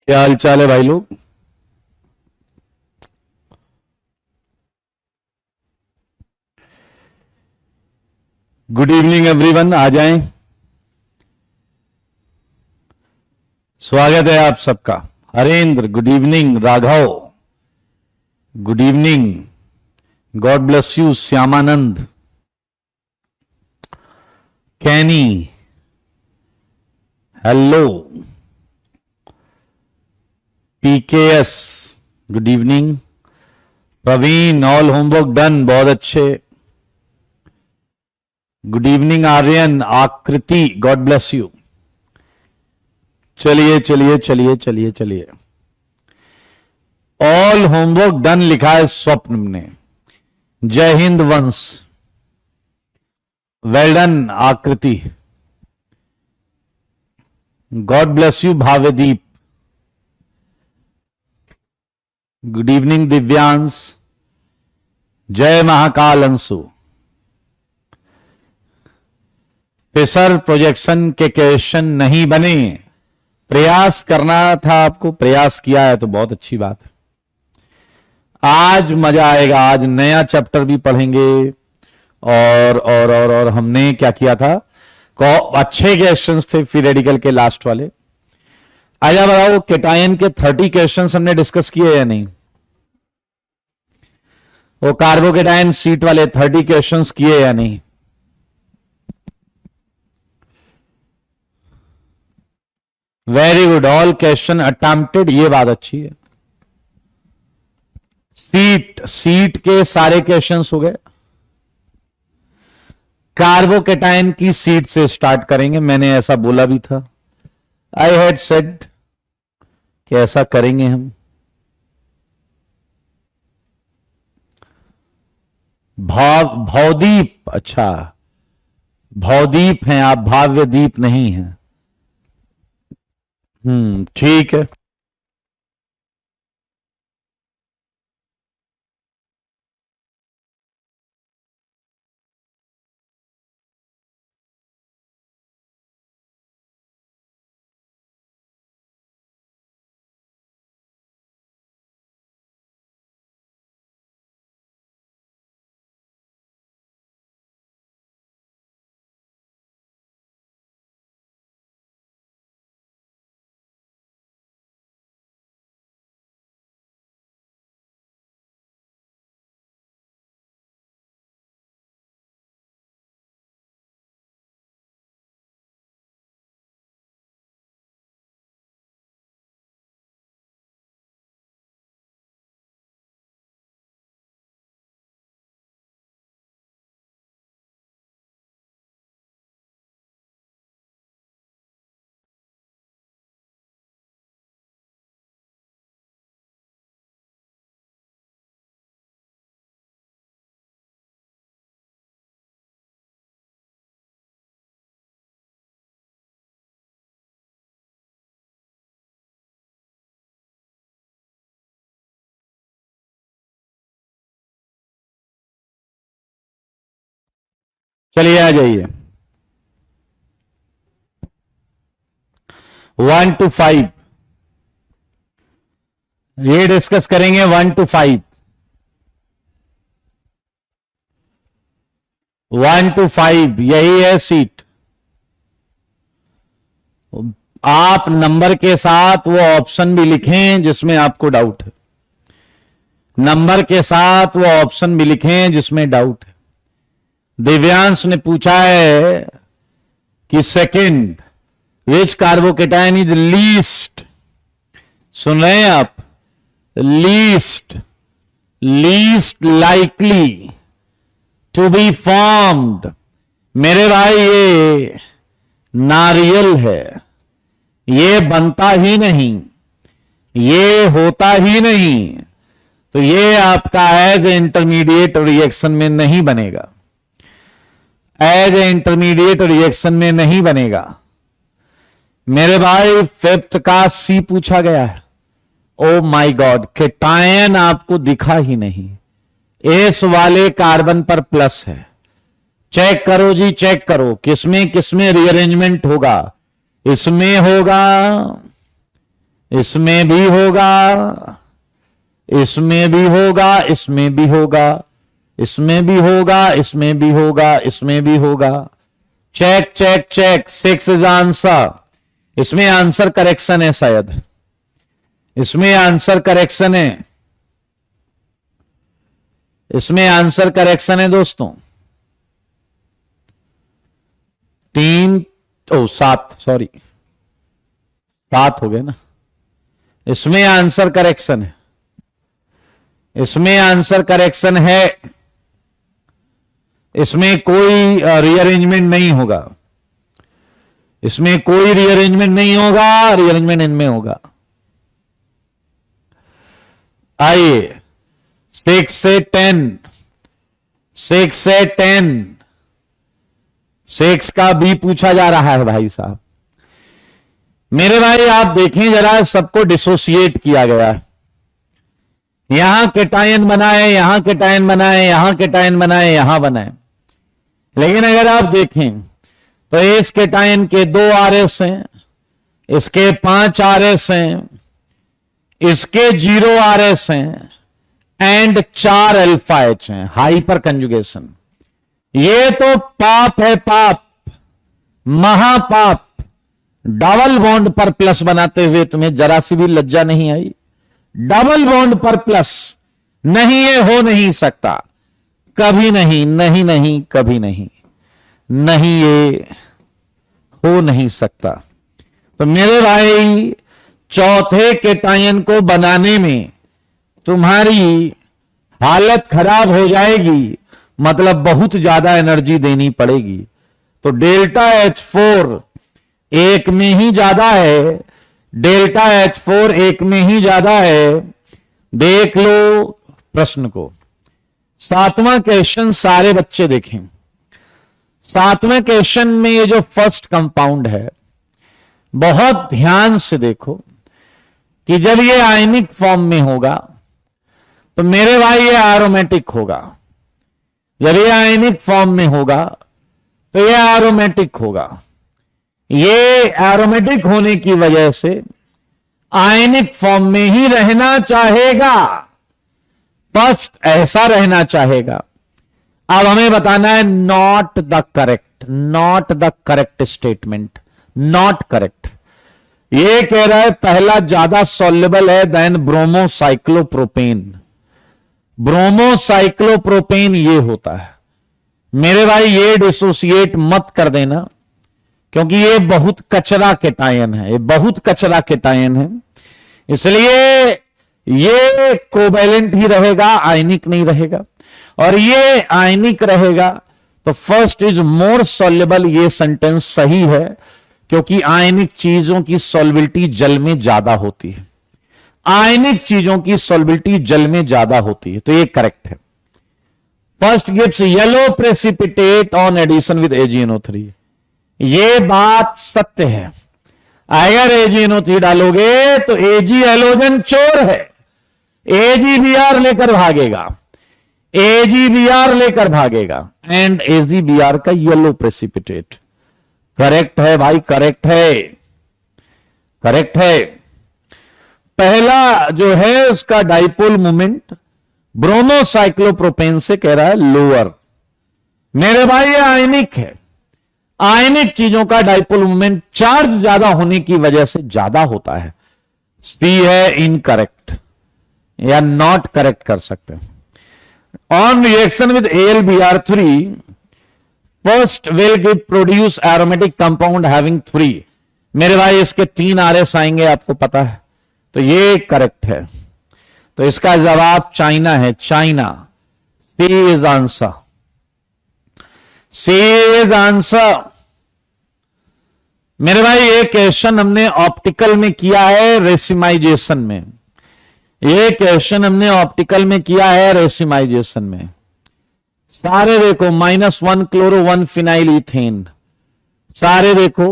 क्या हाल चाल है भाई लोग। गुड इवनिंग एवरीवन, आ जाएं। स्वागत है आप सबका। Harendra good evening, Raghav good evening, god bless you, Shyamanand, Kenny hello, PKS good evening, Praveen all homework done, बहुत अच्छे। गुड इवनिंग आर्यन, आकृति गॉड ब्लेस यू। चलिए चलिए चलिए चलिए चलिए, ऑल होमवर्क डन लिखा है स्वप्न ने। जय Hind Vansh, well done Aakriti, god bless you Bhavedeep, good evening Divyansh, जय महाकाल अंशु। फिशर प्रोजेक्शन के क्वेश्चन नहीं बने, प्रयास करना था आपको, प्रयास किया है तो बहुत अच्छी बात है। आज मजा आएगा, आज नया चैप्टर भी पढ़ेंगे। और हमने क्या किया था, अच्छे क्वेश्चंस थे फिर के लास्ट वाले। आजा बताओ, केटायन के 30 क्वेश्चंस हमने डिस्कस किए या नहीं? वो कार्बोकेटायन सीट वाले 30 क्वेश्चंस किए या नहीं? Very good, all question attempted, ये बात अच्छी है। सीट के सारे क्वेश्चंस हो गए। कार्बोकेटायन की सीट से स्टार्ट करेंगे, मैंने ऐसा बोला भी था। आई हैड सेड कि ऐसा करेंगे हम। भवदीप, अच्छा भवदीप हैं आप, भाव्यदीप नहीं है। ठीक है। चलिए आ जाइए। 1 to 5 ये डिस्कस करेंगे। 1 to 5, 1 to 5 यही है सीट। आप नंबर के साथ वो ऑप्शन भी लिखें जिसमें आपको डाउट है, नंबर के साथ वो ऑप्शन भी लिखें जिसमें डाउट है। दिव्यांश ने पूछा है कि second, which carbocation is least, सुन रहे हैं आप, least likely to be formed. मेरे भाई ये नारियल है, ये बनता ही नहीं, ये होता ही नहीं, तो ये आपका एज इंटरमीडिएट रिएक्शन में नहीं बनेगा, एज इंटरमीडिएट रिएक्शन में नहीं बनेगा। मेरे भाई फिफ्थ का सी पूछा गया है। ओ माय गॉड, केटायन आपको दिखा ही नहीं, एस वाले कार्बन पर प्लस है। चेक करो जी, चेक करो किसमें किसमें रीअरेंजमेंट होगा। इसमें होगा, इसमें भी होगा, इसमें भी होगा, इसमें भी होगा, इसमें भी होगा, इसमें भी होगा, इसमें भी होगा। Check check check, 6 is answer. इसमें आंसर करेक्शन है, शायद इसमें आंसर करेक्शन है, इसमें आंसर करेक्शन है दोस्तों। 7, सॉरी 7 हो गए ना। इसमें आंसर करेक्शन है, इसमें आंसर करेक्शन है। इसमें कोई रीअरेंजमेंट नहीं होगा, इसमें कोई रीअरेंजमेंट नहीं होगा, रीअरेंजमेंट इनमें होगा। आइए 6 से 10, 6 से 10, 6 का भी पूछा जा रहा है भाई साहब। मेरे भाई आप देखें जरा, सबको डिसोसिएट किया गया है। यहां केटायन बनाए, यहां केटायन बनाए, यहां केटायन बनाए, यहां बनाए। लेकिन अगर आप देखें तो इस केटायन के 2 RS हैं, इसके 5 RS हैं, इसके 0 RS हैं एंड 4 अल्फा H हैं। हाइपर कंजुगेशन, ये तो पाप है, पाप, महापाप। डबल बॉन्ड पर प्लस बनाते हुए तुम्हें जरा सी भी लज्जा नहीं आई? डबल बॉन्ड पर प्लस नहीं, ये हो नहीं सकता, कभी नहीं, नहीं नहीं, कभी नहीं, नहीं, ये हो नहीं सकता। तो मेरे भाई चौथे केटायन को बनाने में तुम्हारी हालत खराब हो जाएगी, मतलब बहुत ज्यादा एनर्जी देनी पड़ेगी। तो डेल्टा H4 1 में ही ज्यादा है, डेल्टा H4 1 में ही ज्यादा है। देख लो प्रश्न को। 7वां क्वेश्चन सारे बच्चे देखें। 7वें क्वेश्चन में ये जो फर्स्ट कंपाउंड है, बहुत ध्यान से देखो कि जब ये आयनिक फॉर्म में होगा तो मेरे भाई ये एरोमेटिक होगा। जब ये आयनिक फॉर्म में होगा तो ये एरोमेटिक होगा। ये एरोमेटिक होने की वजह से आयनिक फॉर्म में ही रहना चाहेगा, फर्स्ट ऐसा रहना चाहेगा। अब हमें बताना है not the correct, not the correct statement, not correct. ये कह रहा है पहला ज्यादा सॉल्युबल है देन ब्रोमोसाइक्लोप्रोपेन। ब्रोमोसाइक्लोप्रोपेन ये होता है। मेरे भाई ये डिसोसिएट मत कर देना, क्योंकि ये बहुत कचरा केटायन है, ये बहुत कचरा केटायन है, इसलिए ये कोवैलेंट ही रहेगा, आयनिक नहीं रहेगा। और ये आयनिक रहेगा तो फर्स्ट इज मोर सॉल्युबल, ये सेंटेंस सही है, क्योंकि आयनिक चीजों की सॉल्युबिलिटी जल में ज्यादा होती है। आयनिक चीजों की सॉल्युबिलिटी जल में ज्यादा होती है, तो ये करेक्ट है। First gives yellow precipitate on addition with AgNO3। ये बात सत्य है। अगर AgNO3 डालोगे तो Ag हैलोजन चोर है, AgBr लेकर भागेगा, AgBr लेकर भागेगा एंड AgBr का येलो प्रेसिपिटेट। करेक्ट है भाई, करेक्ट है, करेक्ट है। पहला जो है उसका डाइपोल मोमेंट ब्रोमोसाइक्लोप्रोपेन से कह रहा है लोअर। मेरे भाई ये आयनिक है, आयनिक चीजों का डाइपोल मोमेंट चार्ज ज्यादा होने की वजह से ज्यादा होता है। सी है इनकरेक्ट या नॉट करेक्ट कर सकते हैं। On reaction with AlBr3 first will give produce aromatic compound having 3। मेरे भाई इसके 3 RS आएंगे, आपको पता है, तो ये करेक्ट है। तो इसका जवाब चाइना है, China. C is answer, C is answer. मेरे भाई ये क्वेश्चन हमने ऑप्टिकल में किया है, रेसिमाइजेशन में। ये क्वेश्चन हमने ऑप्टिकल में किया है, रेसिमाइजेशन में। सारे देखो -1 क्लोरो 1 फिनाइल इथेन, सारे देखो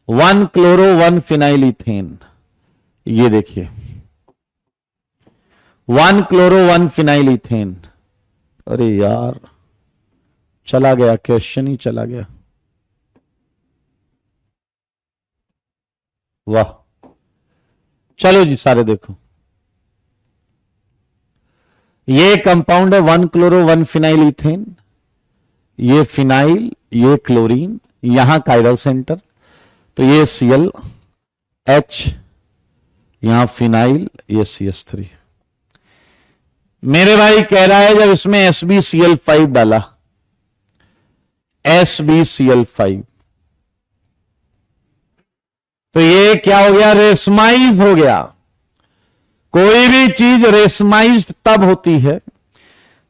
1 क्लोरो 1 फिनाइल इथेन। ये देखिए 1 क्लोरो 1 फिनाइल इथेन। अरे यार चला गया, क्वेश्चन ही चला गया। वाह, चलो जी सारे देखो, ये कंपाउंड है 1 क्लोरो 1 फिनाइल इथेन, ये फिनाइल, ये क्लोरीन, यहां कायरल सेंटर, तो ये Cl H, यहां फिनाइल, ये CH3। मेरे भाई कह रहा है जब इसमें SbCl5 डाला, SbCl5, तो ये क्या हो गया, रेसमाइज हो गया। कोई भी चीज रेसमाइज तब होती है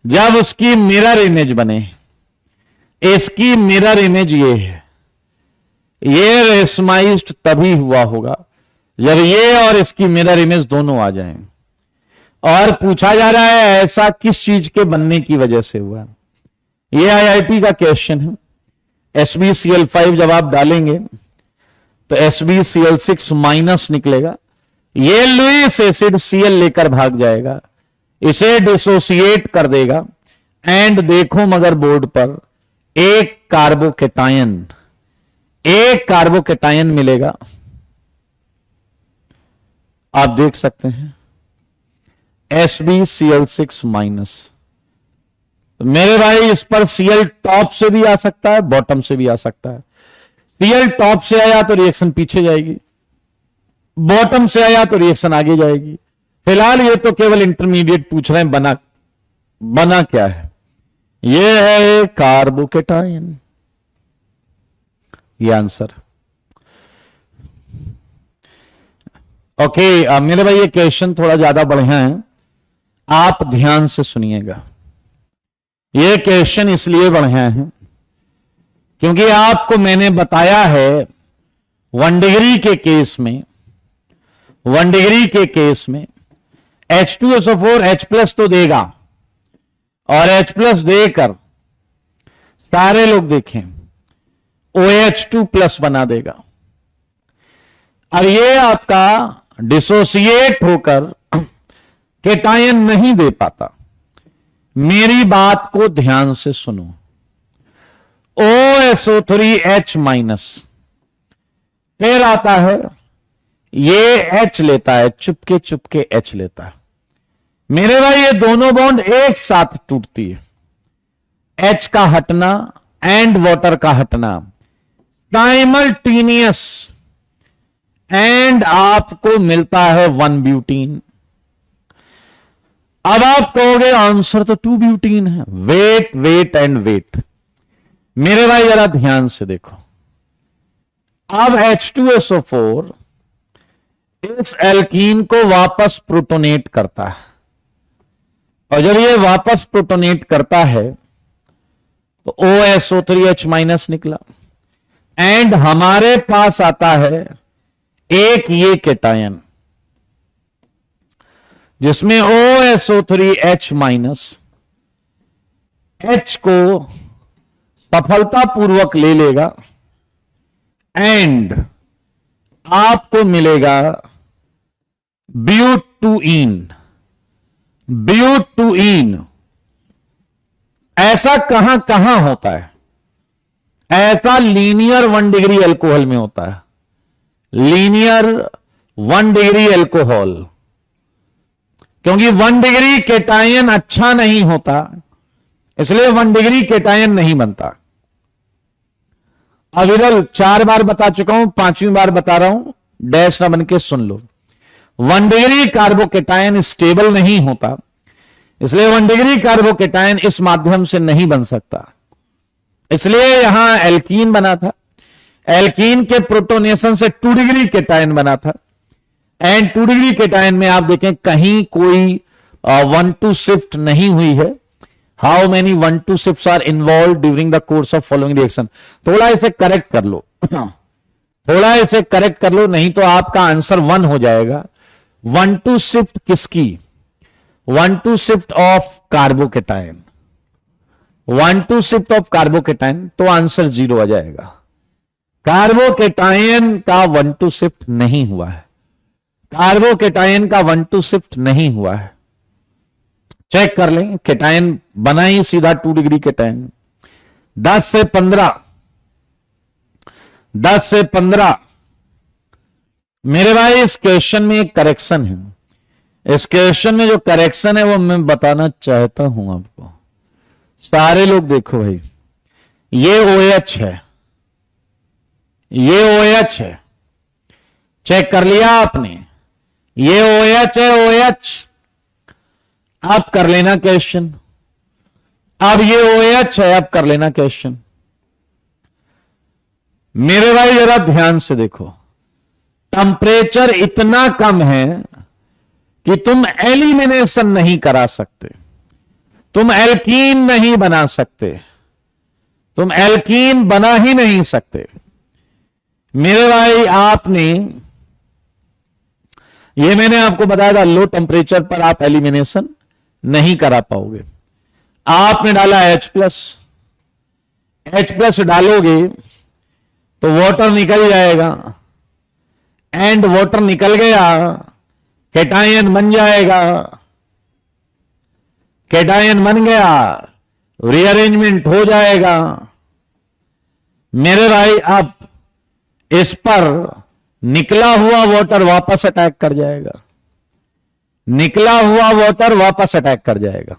जब उसकी मिरर इमेज बने। इसकी मिरर इमेज ये है, ये रेसमाइज्ड तभी हुआ होगा जब ये और इसकी मिरर इमेज दोनों आ जाएं। और पूछा जा रहा है ऐसा किस चीज के बनने की वजह से हुआ। ये IIT का क्वेश्चन है। SbCl5 जब आप डालेंगे तो SbCl6 माइनस निकलेगा, ये लुईस एसिड Cl लेकर भाग जाएगा, इसे डिसोसिएट कर देगा, एंड देखो मगर बोर्ड पर एक कार्बोकेटायन मिलेगा। आप देख सकते हैं SbCl6 माइनस। मेरे भाई इस पर Cl टॉप से भी आ सकता है, बॉटम से भी आ सकता है। Cl टॉप से आया तो रिएक्शन पीछे जाएगी, बॉटम से आया तो रिएक्शन आगे जाएगी। फिलहाल ये तो केवल इंटरमीडिएट पूछ रहे हैं, बना क्या है। ये है कार्बोकेटायन, ये आंसर। ओके मेरे भाई ये क्वेश्चन थोड़ा ज्यादा बढ़िया है, आप ध्यान से सुनिएगा। ये क्वेश्चन इसलिए बढ़िया है क्योंकि आपको मैंने बताया है 1 डिग्री के केस में, 1 डिग्री के केस में H2SO4 H+ तो देगा, और H+ देकर सारे लोग देखें OH2+ बना देगा। और ये आपका डिसोसिएट होकर केटायन नहीं दे पाता। मेरी बात को ध्यान से सुनो, OSO3H-, फिर आता है ये H लेता है, चुपके चुपके H लेता है। मेरे भाई ये दोनों बॉन्ड एक साथ टूटती है, H का हटना एंड वाटर का हटना साइमल्टेनियस, एंड आपको मिलता है 1 ब्यूटीन। अब आप कहोगे आंसर तो 2 ब्यूटीन है। वेट वेट एंड वेट, मेरे भाई जरा ध्यान से देखो। अब H2SO4 इस एल्कीन को वापस प्रोटोनेट करता है, और जब ये वापस प्रोटोनेट करता है तो OSO3H- निकला, एंड हमारे पास आता है एक ये केटायन जिसमें OSO3H- H को सफलतापूर्वक ले लेगा, एंड आपको मिलेगा ब्यूटूइन। ऐसा कहां कहां होता है? ऐसा लीनियर 1 डिग्री एल्कोहल में होता है, लीनियर 1 डिग्री एल्कोहल, क्योंकि 1 डिग्री केटायन अच्छा नहीं होता, इसलिए 1 डिग्री केटायन नहीं बनता। अब इधर 4 बार बता चुका हूं, 5वीं बार बता रहा हूं, डैश न बन के सुन लो। 1 डिग्री कार्बोकेटायन स्टेबल नहीं होता, इसलिए 1 डिग्री कार्बोकेटायन इस माध्यम से नहीं बन सकता, इसलिए यहां एल्कीन बना था। एल्कीन के प्रोटोनेशन से 2 डिग्री केटायन बना था, एंड 2 डिग्री केटायन में आप देखें कहीं कोई 1-2 शिफ्ट नहीं हुई है। How many 1-2 shifts are involve during the course of following reaction? थोड़ा इसे करेक्ट कर लो, थोड़ा इसे करेक्ट कर लो, नहीं तो आपका आंसर 1 हो जाएगा। 1-2 शिफ्ट किसकी? 1-2 shift of carbocation, 1-2 shift of carbocation, तो आंसर 0 आ जाएगा। कार्बोकेटायन का 1-2 शिफ्ट नहीं हुआ है, कार्बोकेटायन का 1-2 शिफ्ट नहीं हुआ है। चेक कर लें, केटायन बना ही सीधा 2 डिग्री केटायन। 10 से 15 मेरे भाई इस क्वेश्चन में एक करेक्शन है। इस क्वेश्चन में जो करेक्शन है वो मैं बताना चाहता हूं आपको। सारे लोग देखो भाई, ये OH है, ये OH है, चेक कर लिया आपने, ये OH है, OH। अब कर लेना क्वेश्चन, अब ये OH है, अब कर लेना क्वेश्चन। मेरे भाई जरा ध्यान से देखो, टेम्परेचर इतना कम है कि तुम एलिमिनेशन नहीं करा सकते, तुम एल्कीन नहीं बना सकते, तुम एल्कीन बना ही नहीं सकते। मेरे भाई आपने, ये मैंने आपको बताया था, लो टेम्परेचर पर आप एलिमिनेशन नहीं करा पाओगे। आपने डाला H+ डालोगे तो वाटर निकल जाएगा, एंड वाटर निकल गया, कैटायन बन जाएगा, कैटायन बन गया, रीअरेंजमेंट हो जाएगा। मेरे भाई अब इस पर निकला हुआ वाटर वापस अटैक कर जाएगा, निकला हुआ वाटर वापस अटैक कर जाएगा।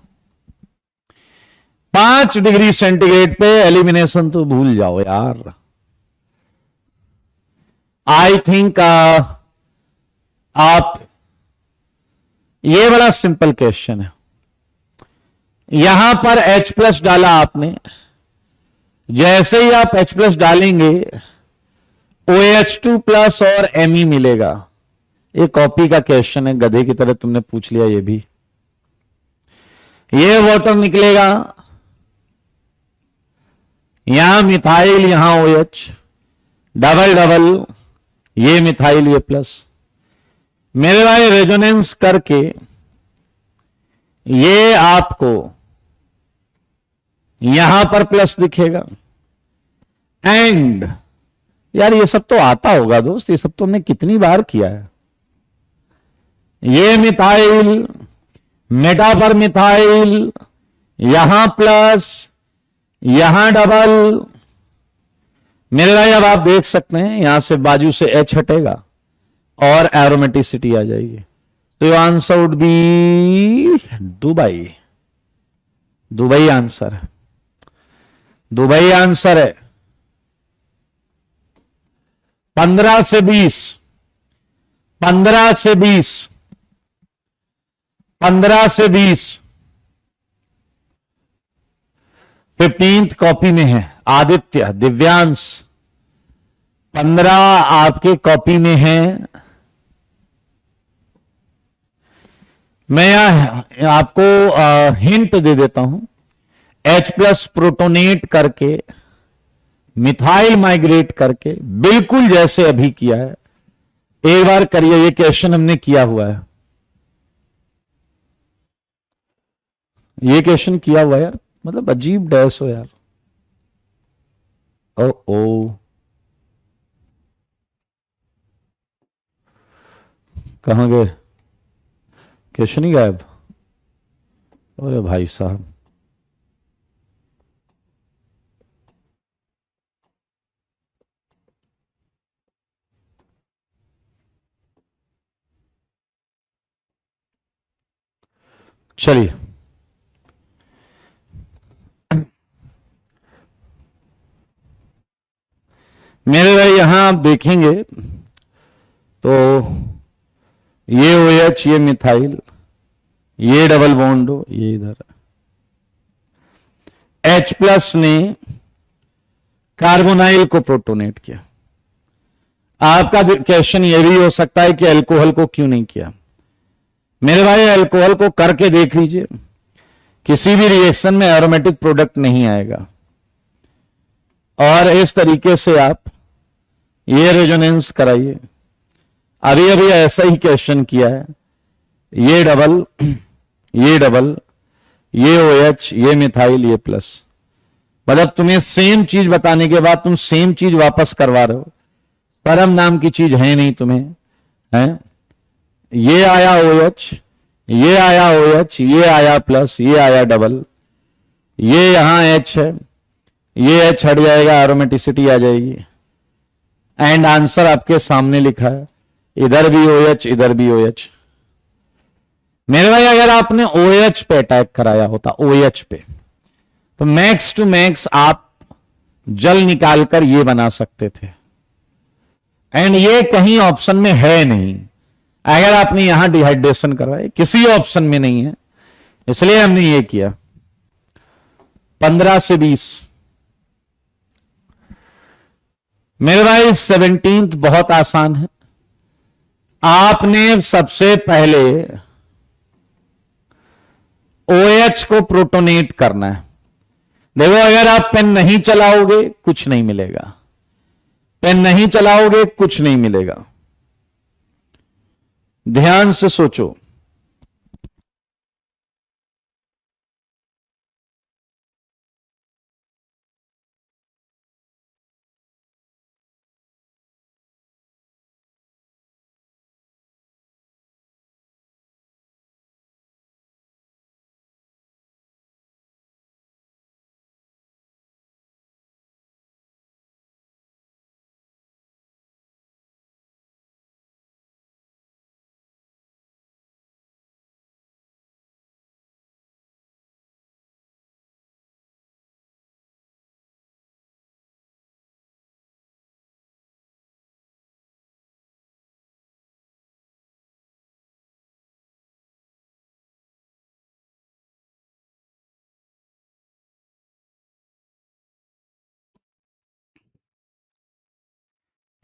5 डिग्री सेंटीग्रेड पे एलिमिनेशन तो भूल जाओ यार। आई थिंक आप, ये बड़ा सिंपल क्वेश्चन है। यहां पर H+ डाला आपने, जैसे ही आप H+ डालेंगे OH2+ और Me मिलेगा। ये कॉपी का क्वेश्चन है, गधे की तरह तुमने पूछ लिया ये भी। ये वाटर निकलेगा, यहां मिथाइल, यहां OH, डबल डबल, ये मिथाइल, ये प्लस। मेरे भाई रेजोनेंस करके ये आपको यहां पर प्लस दिखेगा। एंड यार ये सब तो आता होगा दोस्त, ये सब तो हमने कितनी बार किया है। ये मिथाइल, मेटा पर मिथाइल, यहां प्लस, यहां डबल। मेरे भाई अब आप देख सकते हैं यहां से बाजू से H हटेगा और एरोमेटिसिटी आ जाएगी। तो answer would be Dubai. Dubai answer है, दुबई आंसर है। 15 से 20, 15 से 20, 15 से 20 15th कॉपी में है। आदित्य, दिव्यांश 15 आपके कॉपी में है। मैं आपको हिंट दे देता हूं। H+ प्रोटोनेट करके, मिथाइल माइग्रेट करके, बिल्कुल जैसे अभी किया है, एक बार करिए। ये क्वेश्चन हमने किया हुआ है, ये क्वेश्चन किया हुआ है यार, मतलब अजीब डैश हो यार। ओ कहां गए, क्वेश्चन ही गायब। अरे भाई साहब, चलिए मेरे भाई यहां आप देखेंगे तो ये OH, ये मिथाइल, ये डबल बॉन्ड हो, ये इधर। H+ ने कार्बोनाइल को प्रोटोनेट किया। आपका क्वेश्चन ये भी हो सकता है कि अल्कोहल को क्यों नहीं किया। मेरे भाई अल्कोहल को करके देख लीजिए, किसी भी रिएक्शन में एरोमेटिक प्रोडक्ट नहीं आएगा। और इस तरीके से आप ये रेजोनेंस कराइए। अभी अभी ऐसा ही क्वेश्चन किया है, ये डबल, ये डबल, ये OH, ये मिथाइल, ये प्लस। मतलब तुम्हें सेम चीज बताने के बाद तुम सेम चीज वापस करवा रहे हो। परम नाम की चीज है नहीं तुम्हें, है? ये आया OH, ये आया OH, ये आया प्लस, ये आया डबल, ये यहां H है, ये H हट जाएगा, एरोमेटिसिटी आ जाएगी। एंड आंसर आपके सामने लिखा है। इधर भी OH, इधर भी OH। मेरे भाई अगर आपने OH पे अटैक कराया होता, OH पे, तो मैक्स टू मैक्स आप जल निकालकर ये बना सकते थे, एंड ये कहीं ऑप्शन में है नहीं। अगर आपने यहां डिहाइड्रेशन करवाए, किसी ऑप्शन में नहीं है, इसलिए हमने ये किया। 15 से 20। मेरे भाई 17th बहुत आसान है। आपने सबसे पहले OH को प्रोटोनेट करना है। देखो, अगर आप पेन नहीं चलाओगे कुछ नहीं मिलेगा, पेन नहीं चलाओगे कुछ नहीं मिलेगा। ध्यान से सोचो।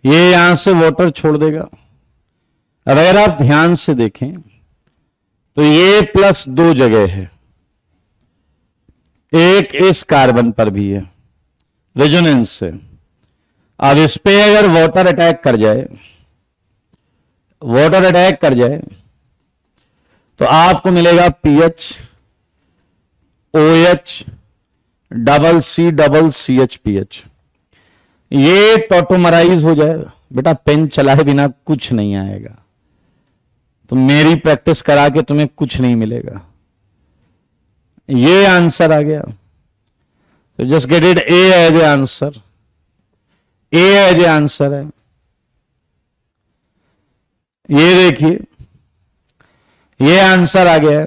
ये यहां से वाटर छोड़ देगा। अब अगर आप ध्यान से देखें तो ये +2 जगह है, एक इस कार्बन पर भी है रेजोनेंस से। अब इस पे अगर वाटर अटैक कर जाए, वाटर अटैक कर जाए, तो आपको मिलेगा PH OH CC CH ये टॉटोमराइज हो जाएगा। बेटा पेन चलाए बिना कुछ नहीं आएगा, तो मेरी प्रैक्टिस करा के तुम्हें कुछ नहीं मिलेगा। ये आंसर आ गया, तो just get it A as a answer. A as a answer है। ये देखिए, ये आंसर आ गया।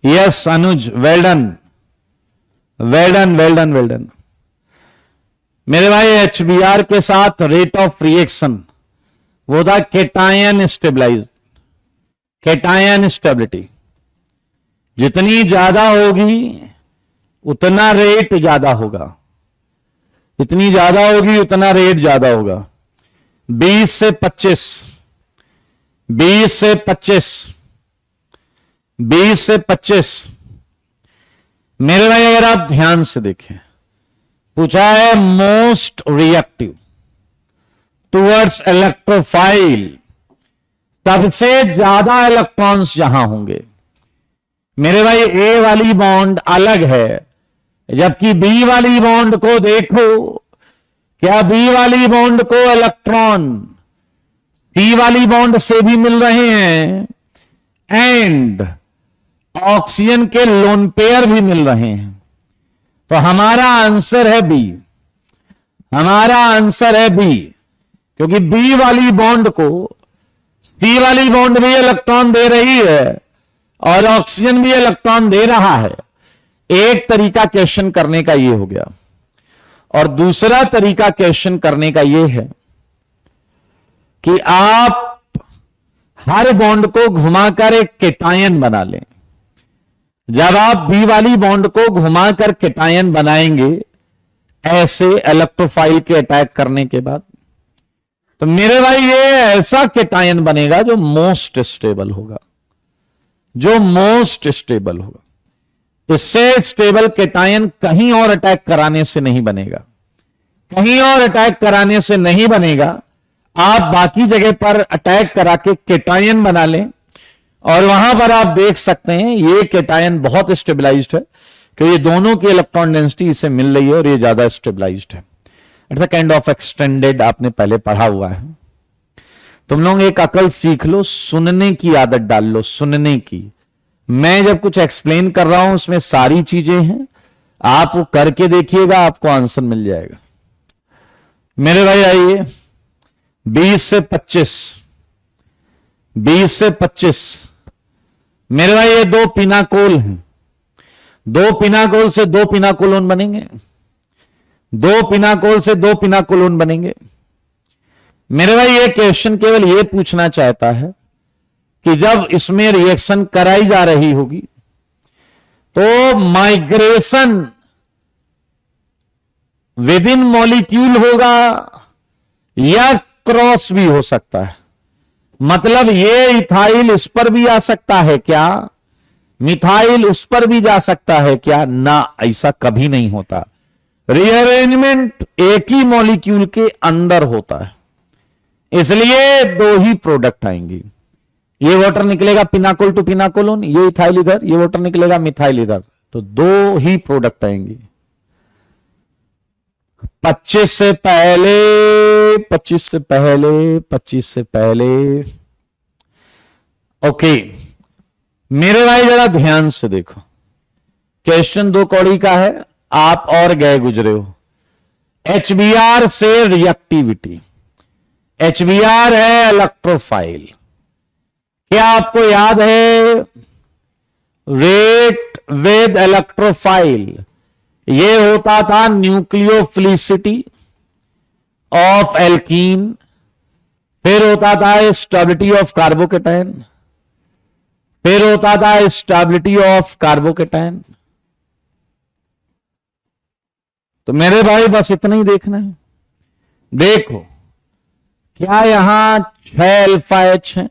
Yes Anuj, well done, well done, well done, well done. मेरे भाई HBr के साथ रेट ऑफ रिएक्शन वो था केटायन स्टेबलाइज, केटायन स्टेबिलिटी। जितनी ज्यादा होगी उतना रेट ज्यादा होगा, जितनी ज्यादा होगी उतना रेट ज्यादा होगा। 20 से 25, 20 से 25, 20 से 25। मेरे भाई अगर आप ध्यान से देखें, पूछा है मोस्ट रिएक्टिव टुवर्ड्स इलेक्ट्रोफाइल, सबसे ज्यादा इलेक्ट्रॉन्स जहां होंगे। मेरे भाई A वाली बॉन्ड अलग है, जबकि B वाली बॉन्ड को देखो, क्या B वाली बॉन्ड को इलेक्ट्रॉन C वाली बॉन्ड से भी मिल रहे हैं, एंड ऑक्सीजन के लोन पेयर भी मिल रहे हैं। तो हमारा आंसर है B, हमारा आंसर है B, क्योंकि B वाली बॉन्ड को C वाली बॉन्ड भी इलेक्ट्रॉन दे रही है और ऑक्सीजन भी इलेक्ट्रॉन दे रहा है। एक तरीका क्वेश्चन करने का ये हो गया, और दूसरा तरीका क्वेश्चन करने का ये है कि आप हर बॉन्ड को घुमाकर एक केटायन बना लें। जब आप B वाली बॉन्ड को घुमाकर केटायन बनाएंगे ऐसे इलेक्ट्रोफाइल के अटैक करने के बाद, तो मेरे भाई ये ऐसा केटायन बनेगा जो मोस्ट स्टेबल होगा, जो मोस्ट स्टेबल होगा। इससे स्टेबल केटायन कहीं और अटैक कराने से नहीं बनेगा, कहीं और अटैक कराने से नहीं बनेगा। आप बाकी जगह पर अटैक करा के केटायन बना लें, और वहां पर आप देख सकते हैं ये केटायन बहुत स्टेबलाइज्ड है, क्योंकि दोनों की इलेक्ट्रॉन डेंसिटी इसे मिल रही है और ये ज्यादा स्टेबलाइज्ड है। It's a kind of extended, आपने पहले पढ़ा हुआ है। तुम लोग एक अकल सीख लो, सुनने की आदत डाल लो, सुनने की। मैं जब कुछ एक्सप्लेन कर रहा हूं उसमें सारी चीजें हैं, आप वो करके देखिएगा, आपको आंसर मिल जाएगा। मेरे भाई आइए, 20 से 25, 20 से 25। मेरे भाई ये दो पिनाकोल हैं, दो पिनाकोल से दो पिनाकोलोन बनेंगे, दो पिनाकोल से दो पिनाकोलोन बनेंगे। मेरे भाई ये क्वेश्चन केवल ये पूछना चाहता है कि जब इसमें रिएक्शन कराई जा रही होगी तो माइग्रेशन विद इन मॉलिक्यूल होगा या क्रॉस भी हो सकता है। मतलब ये इथाइल इस पर भी आ सकता है क्या, मिथाइल उस पर भी जा सकता है क्या? ना, ऐसा कभी नहीं होता। रीअरेंजमेंट एक ही मॉलिक्यूल के अंदर होता है, इसलिए दो ही प्रोडक्ट आएंगी। ये वाटर निकलेगा पिनाकोल टू पिनाकोलोन, ये इथाइल इधर, ये वाटर निकलेगा मिथाइल इधर, तो दो ही प्रोडक्ट आएंगी। 25 से पहले, 25 से पहले, 25 से पहले। ओके मेरे भाई जरा ध्यान से देखो, क्वेश्चन 2 कौड़ी का है, आप और गए गुजरे हो। HBr से रिएक्टिविटी, HBr है इलेक्ट्रोफाइल। क्या आपको याद है रेट विद इलेक्ट्रोफाइल ये होता था न्यूक्लियोफिलिसिटी ऑफ एल्कीन, फिर होता था स्टेबिलिटी ऑफ कार्बोकेटाइन, फिर होता था स्टेबिलिटी ऑफ कार्बोकेटाइन। तो मेरे भाई बस इतना ही देखना है। देखो क्या यहां 6 अल्फा एच है,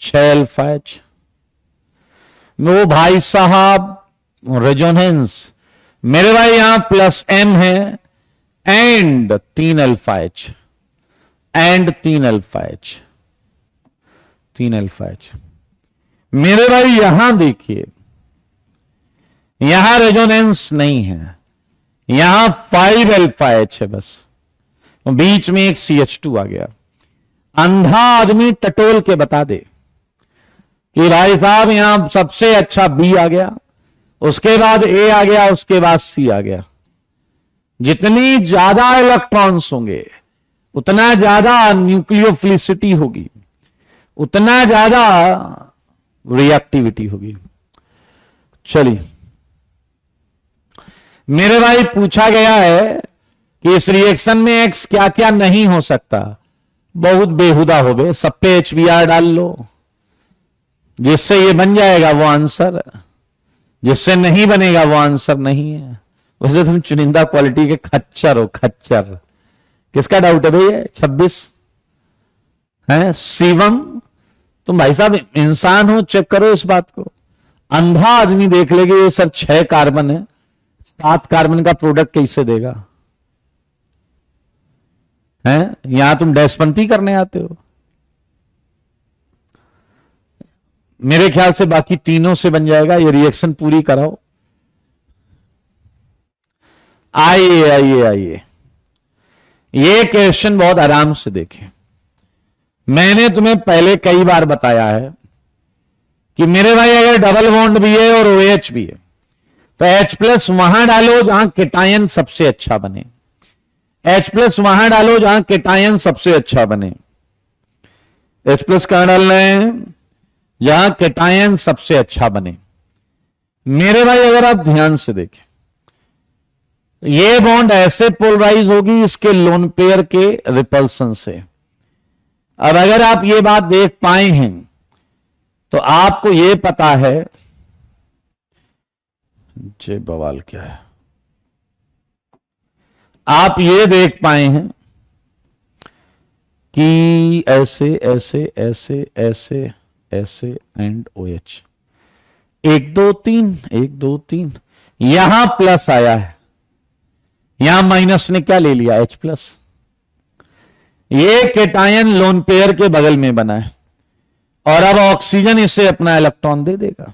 6 अल्फा एच। वो भाई साहब रेजोनेंस, मेरे भाई यहां प्लस एम है and 3 alpha H, and 3 alpha H, 3 alpha H. मेरे भाई यहां देखिए, यहां रेजोनेंस नहीं है, यहां 5 अल्फा एच है बस, बीच में एक CH2 आ गया। अंधा आदमी टटोल के बता दे कि भाई साहब यहां सबसे अच्छा B आ गया, उसके बाद A आ गया, उसके बाद C आ गया। जितनी ज्यादा इलेक्ट्रॉन्स होंगे उतना ज्यादा न्यूक्लियोफिलिसिटी होगी, उतना ज्यादा रिएक्टिविटी होगी। चलिए मेरे भाई पूछा गया है कि इस रिएक्शन में एक्स क्या क्या नहीं हो सकता। बहुत बेहुदा हो गए, सब पे HBr डाल लो, जिससे ये बन जाएगा वो आंसर, जिससे नहीं बनेगा वो आंसर नहीं है। वैसे तुम चुनिंदा क्वालिटी के खच्चर हो, खच्चर। किसका डाउट है भैया? 26 है शिवम। तुम भाई साहब इंसान हो, चेक करो इस बात को। अंधा आदमी देख लेगा ये सर 6 कार्बन है, 7 कार्बन का प्रोडक्ट कैसे देगा? हैं? यहां तुम डैशपंती करने आते हो। मेरे ख्याल से बाकी तीनों से बन जाएगा, ये रिएक्शन पूरी कराओ। आइए आइए आइए, ये क्वेश्चन बहुत आराम से देखें। मैंने तुम्हें पहले कई बार बताया है कि मेरे भाई अगर डबल बॉन्ड भी है और OH भी है तो H+ वहां डालो जहां केटायन सबसे अच्छा बने, H+ वहां डालो जहां केटायन सबसे अच्छा बने। H+ कहां डालना है? जहां केटायन सबसे अच्छा बने। मेरे भाई अगर आप ध्यान से देखें, ये बॉन्ड ऐसे पोलराइज होगी इसके लोन पेयर के रिपल्सन से। अब अगर आप ये बात देख पाए हैं तो आपको ये पता है, जे बवाल क्या है, आप ये देख पाए हैं कि ऐसे ऐसे ऐसे ऐसे ऐसे एंड OH 1 2 3 1 2 3, यहां प्लस आया है, यहां माइनस ने क्या ले लिया? H+। ये केटायन लोन पेयर के बगल में बना है और अब ऑक्सीजन इसे अपना इलेक्ट्रॉन दे देगा।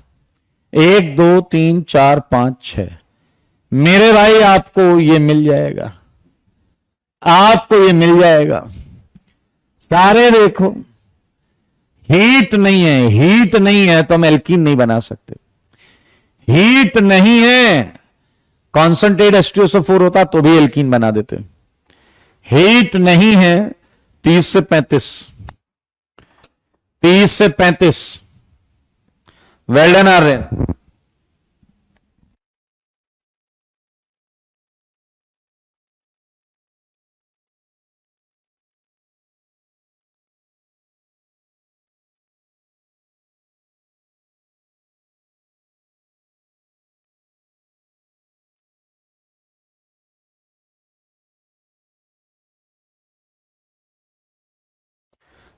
1 2 3 4 5 6। मेरे भाई आपको ये मिल जाएगा, आपको ये मिल जाएगा। सारे देखो, हीट नहीं है, हीट नहीं है तो हम एल्कीन नहीं बना सकते। हीट नहीं है, कॉन्सेंट्रेट H2SO4 होता तो भी एल्कीन बना देते। हीट नहीं है 30 से 35, 30 से 35। Well done Aryan.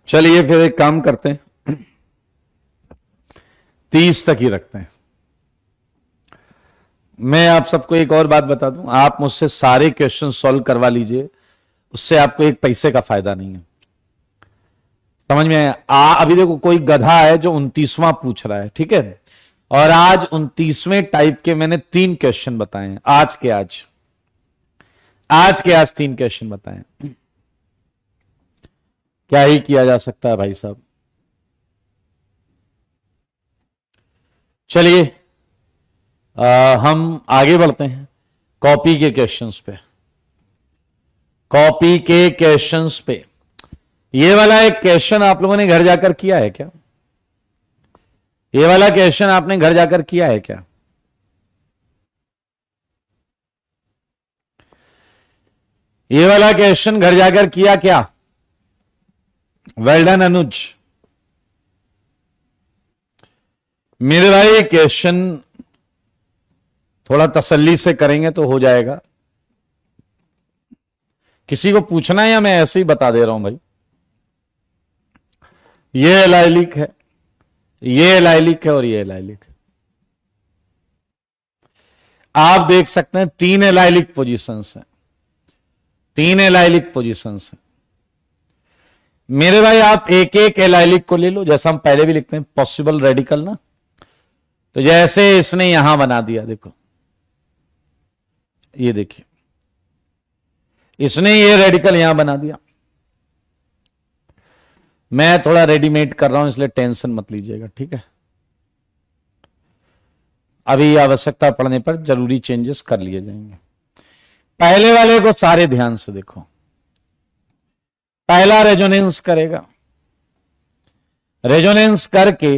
चलिए फिर एक काम करते हैं, 30 तक ही रखते हैं। मैं आप सबको एक और बात बता दूं, आप मुझसे सारे क्वेश्चन सॉल्व करवा लीजिए, उससे आपको एक पैसे का फायदा नहीं है। समझ में आया? अभी देखो कोई गधा है जो 29वां पूछ रहा है, ठीक है, और आज 29वें टाइप के मैंने 3 क्वेश्चन बताए हैं। आज के आज 3 क्वेश्चन बताए। क्या ही किया जा सकता है भाई साहब। चलिए हम आगे बढ़ते हैं कॉपी के क्वेश्चंस पे। कॉपी के क्वेश्चंस पे ये वाला एक क्वेश्चन आप लोगों ने घर जाकर किया है क्या? ये वाला क्वेश्चन आपने घर जाकर किया है क्या? ये वाला क्वेश्चन घर जाकर किया क्या? वेल डन अनुज। मेरे भाई क्वेश्चन थोड़ा तसल्ली से करेंगे तो हो जाएगा। किसी को पूछना है या मैं ऐसे ही बता दे रहा हूं भाई? ये एलाइलिक है, ये एलाइलिक है और ये एलाइलिक है। आप देख सकते हैं 3 एलाइलिक पोजीशंस हैं, 3 एलाइलिक पोजीशंस हैं। मेरे भाई आप एक एक एलाइलिक को ले लो, जैसा हम पहले भी लिखते हैं पॉसिबल रेडिकल ना। तो जैसे इसने यहां बना दिया, देखो ये देखिए, इसने ये रेडिकल यहां बना दिया। मैं थोड़ा रेडीमेड कर रहा हूं इसलिए टेंशन मत लीजिएगा, ठीक है। अभी आवश्यकता पड़ने पर जरूरी चेंजेस कर लिए जाएंगे। पहले वाले को सारे ध्यान से देखो। पहला रेजोनेंस करेगा, रेजोनेंस करके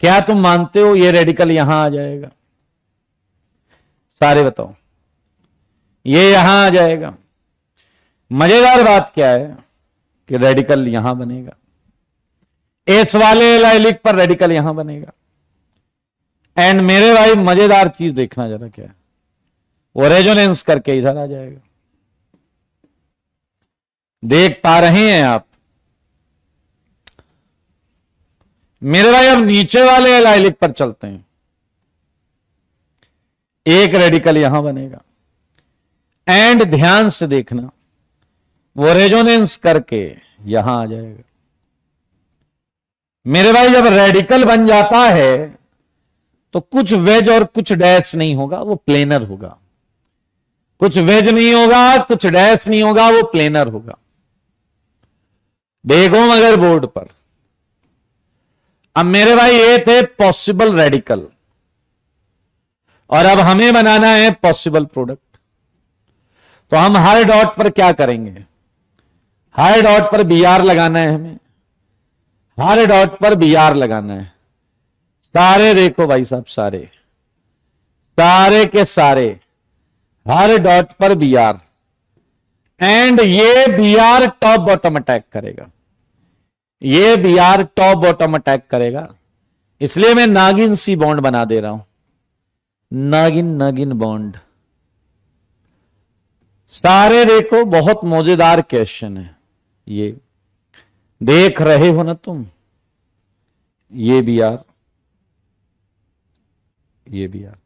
क्या तुम मानते हो ये रेडिकल यहां आ जाएगा? सारे बताओ। ये यहां आ जाएगा। मजेदार बात क्या है कि रेडिकल यहां बनेगा, इस वाले एलाइलिक पर रेडिकल यहां बनेगा। एंड मेरे भाई मजेदार चीज देखना जरा क्या है, वो रेजोनेंस करके इधर आ जाएगा। देख पा रहे हैं आप? मेरे भाई अब नीचे वाले एलाइलिक पर चलते हैं। एक रेडिकल यहां बनेगा एंड ध्यान से देखना, वो रेजोनेंस करके यहां आ जाएगा। मेरे भाई जब रेडिकल बन जाता है तो कुछ वेज और कुछ डैश नहीं होगा, वो प्लेनर होगा। कुछ वेज नहीं होगा, कुछ डैश नहीं होगा, वो प्लेनर होगा। देखो मगर बोर्ड पर। अब मेरे भाई ये थे पॉसिबल रेडिकल और अब हमें बनाना है पॉसिबल प्रोडक्ट। तो हम हर डॉट पर क्या करेंगे? हर डॉट पर बी आर लगाना है हमें, हर डॉट पर बी आर लगाना है। सारे देखो भाई साहब, सारे सारे के सारे हर डॉट पर बी आर, एंड ये B R top bottom attack करेगा। ये B R top bottom attack करेगा, इसलिए मैं नागिन सी बॉन्ड बना दे रहा हूं। नागिन नागिन बॉन्ड। सारे देखो, बहुत मजेदार क्वेश्चन है ये, देख रहे हो ना तुम? ये बी आर, ये बी आर,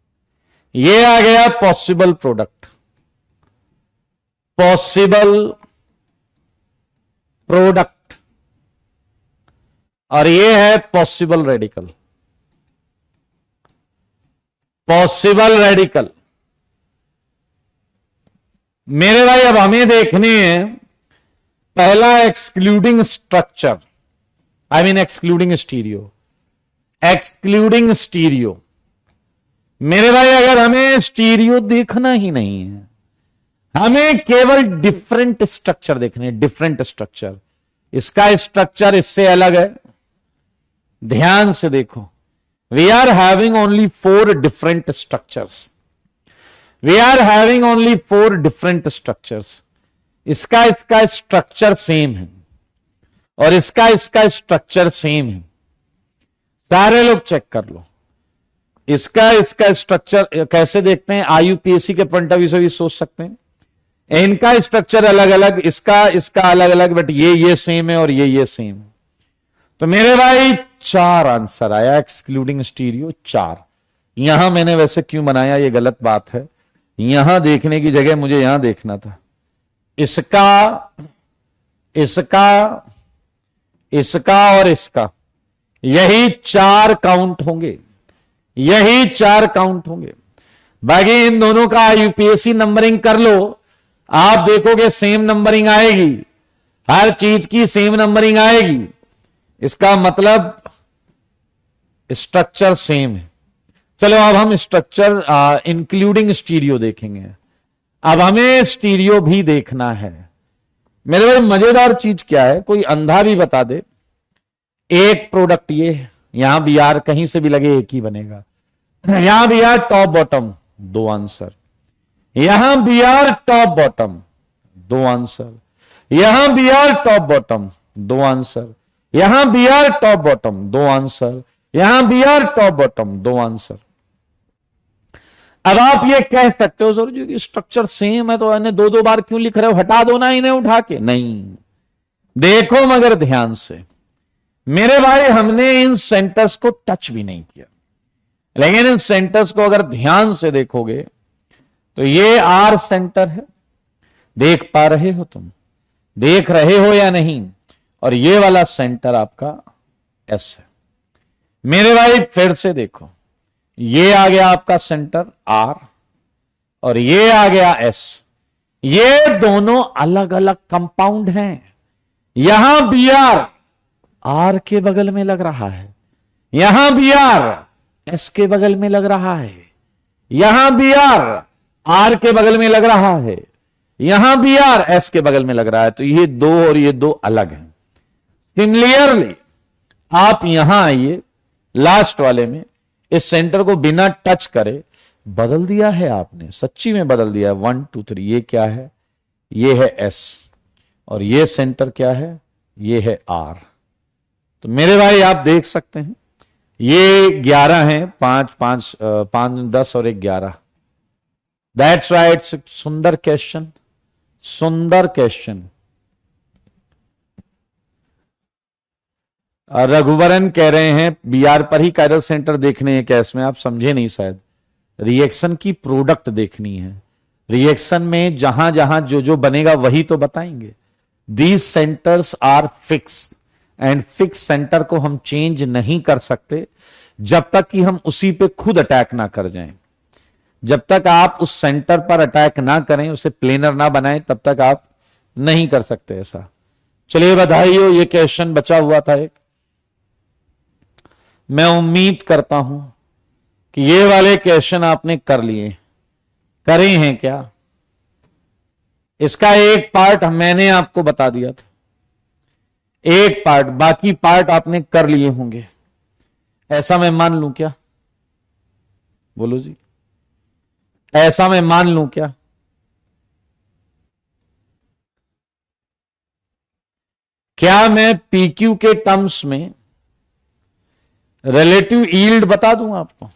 ये आ गया पॉसिबल प्रोडक्ट, पॉसिबल प्रोडक्ट, और ये है पॉसिबल रेडिकल। Possible radical. मेरे भाई अब हमें देखने हैं पहला excluding structure, I mean excluding stereo. Excluding stereo. मेरे भाई अगर हमें स्टीरियो देखना ही नहीं है, हमें केवल डिफरेंट स्ट्रक्चर देखने, डिफरेंट स्ट्रक्चर। इसका स्ट्रक्चर इससे अलग है, ध्यान से देखो। We are having only 4 different structures, we are having only 4 different structures. इसका स्ट्रक्चर सेम है और इसका स्ट्रक्चर सेम है। सारे लोग चेक कर लो। इसका स्ट्रक्चर कैसे देखते हैं, आईयूपीएससी के पॉइंट ऑफ व्यू से भी सोच सकते हैं। इनका स्ट्रक्चर अलग अलग, इसका अलग अलग, बट ये सेम है और ये सेम है। तो मेरे भाई 4 आंसर आया एक्सक्लूडिंग स्टीरियो, 4। यहां मैंने वैसे क्यों बनाया, ये गलत बात है। यहां देखने की जगह मुझे यहां देखना था। इसका और इसका, यही 4 काउंट होंगे, यही 4 काउंट होंगे। बाकी इन दोनों का यूपीएससी नंबरिंग कर लो, आप देखोगे सेम नंबरिंग आएगी, हर चीज की सेम नंबरिंग आएगी। इसका मतलब स्ट्रक्चर सेम है। चलो अब हम स्ट्रक्चर इंक्लूडिंग स्टीरियो देखेंगे। अब हमें स्टीरियो भी देखना है। मेरे भाई मजेदार चीज क्या है, कोई अंधा भी बता दे एक प्रोडक्ट ये है, यहां भी यार कहीं से भी लगे एक ही बनेगा। यहां भी यार टॉप बॉटम 2 आंसर, यहां भी यार टॉप बॉटम 2 आंसर, यहां भी यार टॉप बॉटम 2 आंसर, यहां भी यार टॉप बॉटम 2 आंसर, यहां भी यार टॉप बॉटम 2 आंसर। अब आप ये कह सकते हो सर जी स्ट्रक्चर सेम है तो इन्हें 2-2 बार क्यों लिख रहे हो, हटा दो ना इन्हें उठा के। नहीं, देखो मगर ध्यान से मेरे भाई, हमने इन सेंटर्स को टच भी नहीं किया, लेकिन इन सेंटर्स को अगर ध्यान से देखोगे तो ये आर सेंटर है, देख पा रहे हो तुम, देख रहे हो या नहीं, और ये वाला सेंटर आपका एस है। मेरे भाई फिर से देखो, ये आ गया आपका सेंटर आर और ये आ गया एस। ये दोनों अलग अलग कंपाउंड हैं। यहां बी आर के बगल में लग रहा है, यहां बी आर एस के बगल में लग रहा है, यहां बी आर के बगल में लग रहा है, यहां बी एस के बगल में लग रहा है। तो ये 2 और ये 2 अलग हैं। सिमिलरली आप यहां आइए, लास्ट वाले में इस सेंटर को बिना टच करे बदल दिया है आपने, सच्ची में बदल दिया है। 1 2 3, ये क्या है, ये है एस और ये सेंटर क्या है, ये है आर। तो मेरे भाई आप देख सकते हैं ये 11 है, 5 5 5 10 और 1 11। दैट्स राइट, सुंदर क्वेश्चन, सुंदर क्वेश्चन। रघुवरन कह रहे हैं बीआर पर ही कायरल सेंटर देखने हैं, केस में आप समझे नहीं शायद। रिएक्शन की प्रोडक्ट देखनी है, रिएक्शन में जहां जहां जो जो बनेगा वही तो बताएंगे। These centres are fix and fix centre को हम चेंज नहीं कर सकते जब तक कि हम उसी पे खुद अटैक ना कर जाएं। जब तक आप उस सेंटर पर अटैक ना करें, उसे प्लेनर ना बनाएं, तब तक आप नहीं कर सकते ऐसा। चलिए बधाई हो, ये क्वेश्चन बचा हुआ था एक। मैं उम्मीद करता हूं कि ये वाले क्वेश्चन आपने कर लिए, करे हैं क्या? इसका एक पार्ट मैंने आपको बता दिया था, एक पार्ट, बाकी पार्ट आपने कर लिए होंगे, ऐसा मैं मान लूं क्या? बोलो जी, ऐसा मैं मान लूं क्या? क्या मैं पीक्यू के टर्म्स में रिलेटिव यील्ड बता दूं आपको?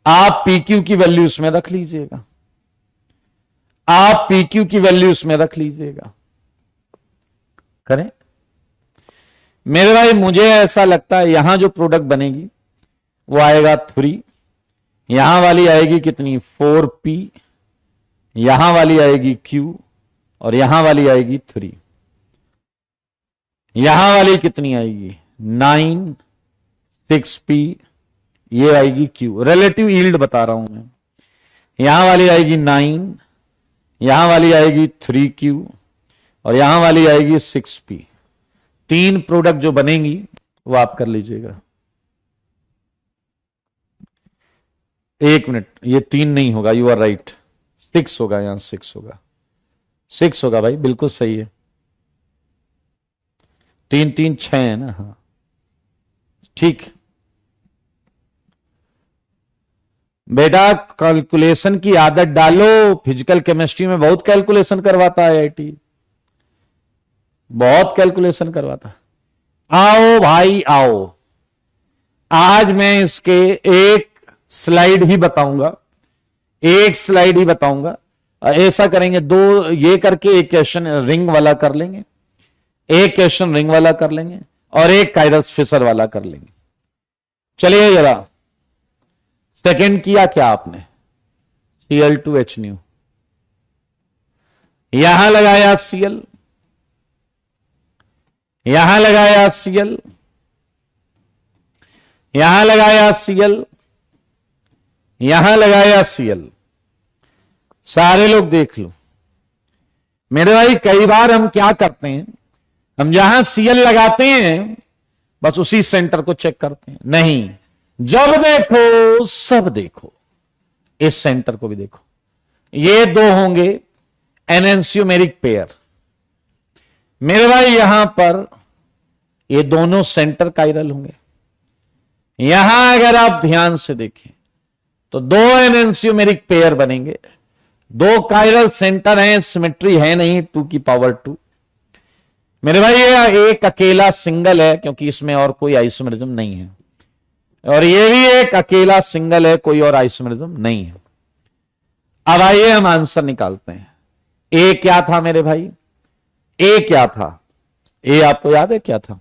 आप पीक्यू की वैल्यू उसमें रख लीजिएगा, आप पीक्यू की वैल्यू उसमें रख लीजिएगा। करें मेरे भाई, मुझे ऐसा लगता है यहां जो प्रोडक्ट बनेगी वो आएगा 3, यहां वाली आएगी कितनी 4p, यहां वाली आएगी q और यहां वाली आएगी 3, यहां वाली कितनी आएगी 9 6p, ये आएगी q। रिलेटिव यील्ड बता रहा हूं मैं, यहां वाली आएगी 9, यहां वाली आएगी 3q और यहां वाली आएगी 6p। 3 प्रोडक्ट जो बनेंगी वो आप कर लीजिएगा। 1 मिनट, ये 3 नहीं होगा, यू आर राइट, 6 होगा, यहां 6 होगा, 6 होगा भाई, बिल्कुल सही है। 3 3 6 है ना, हाँ ठीक। बेटा कैलकुलेशन की आदत डालो, फिजिकल केमिस्ट्री में बहुत कैलकुलेशन करवाता है आईआईटी, बहुत कैलकुलेशन करवाता। आओ भाई आओ, आज मैं इसके एक स्लाइड ही बताऊंगा, एक स्लाइड ही बताऊंगा। ऐसा करेंगे, दो ये करके एक क्वेश्चन रिंग वाला कर लेंगे, एक क्वेश्चन रिंग वाला कर लेंगे और एक कायरल फिशर वाला कर लेंगे। चलिए जरा, सेकंड किया क्या आपने, Cl2H न्यू, यहां लगाया Cl, यहां लगाया Cl, यहां लगाया Cl, यहां लगाया Cl। सारे लोग देख लो मेरे भाई, कई बार हम क्या करते हैं, हम जहां Cl लगाते हैं बस उसी सेंटर को चेक करते हैं। नहीं, जब देखो सब देखो, इस सेंटर को भी देखो। ये दो होंगे एनेंसियोमेरिक पेयर मेरे भाई, यहां पर ये दोनों सेंटर कायरल होंगे। यहां अगर आप ध्यान से देखें तो दो एनेंसियोमेरिक पेयर बनेंगे, दो कायरल सेंटर हैं, सिमेट्री है नहीं 2 की पावर 2 मेरे भाई। ये एक अकेला सिंगल है क्योंकि इसमें और कोई आइसोमेरिज्म नहीं है, और ये भी एक अकेला सिंगल है, कोई और आइसोमेरिज्म नहीं है। अब आइए हम आंसर निकालते हैं। ए क्या था मेरे भाई, ए क्या था, ए आपको याद है क्या था,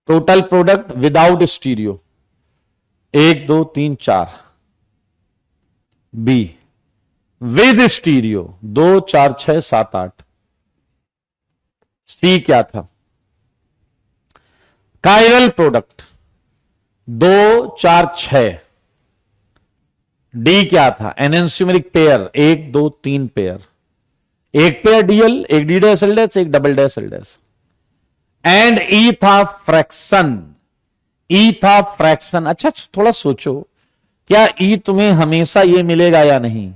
total product without stereo 1 2 3 4, be with stereo 2 4 6 7 8, सी क्या था, कायरल प्रोडक्ट 2 4 6, डी क्या था, एनेंसियोमेरिक पेयर 1 2 3 पेयर, एक पेयर डीएल, एक डी डैश एल डैश, एक double dash L dash, and E था फ्रैक्शन, ई था फ्रैक्शन। अच्छा थोड़ा सोचो, क्या ई तुम्हें हमेशा ये मिलेगा या नहीं,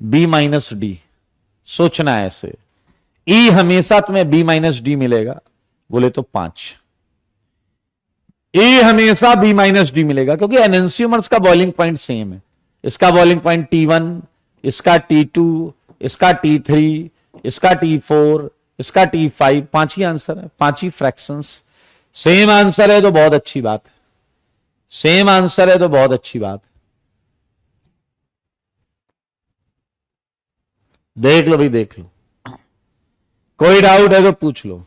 बी माइनस डी, सोचना है ऐसे, ई हमेशा तुम्हें बी माइनस डी मिलेगा, बोले तो 5, ई हमेशा बी माइनस डी मिलेगा क्योंकि एनेंसियोमर्स का बॉइलिंग पॉइंट सेम है। इसका बॉइलिंग पॉइंट T1, इसका T2, इसका T3, इसका T4, इसका T5, 5 ही आंसर है, 5 ही फ्रैक्शंस। सेम आंसर है तो बहुत अच्छी बात है, सेम आंसर है तो बहुत अच्छी बात है। देख लो भाई देख लो, कोई डाउट है तो पूछ लो।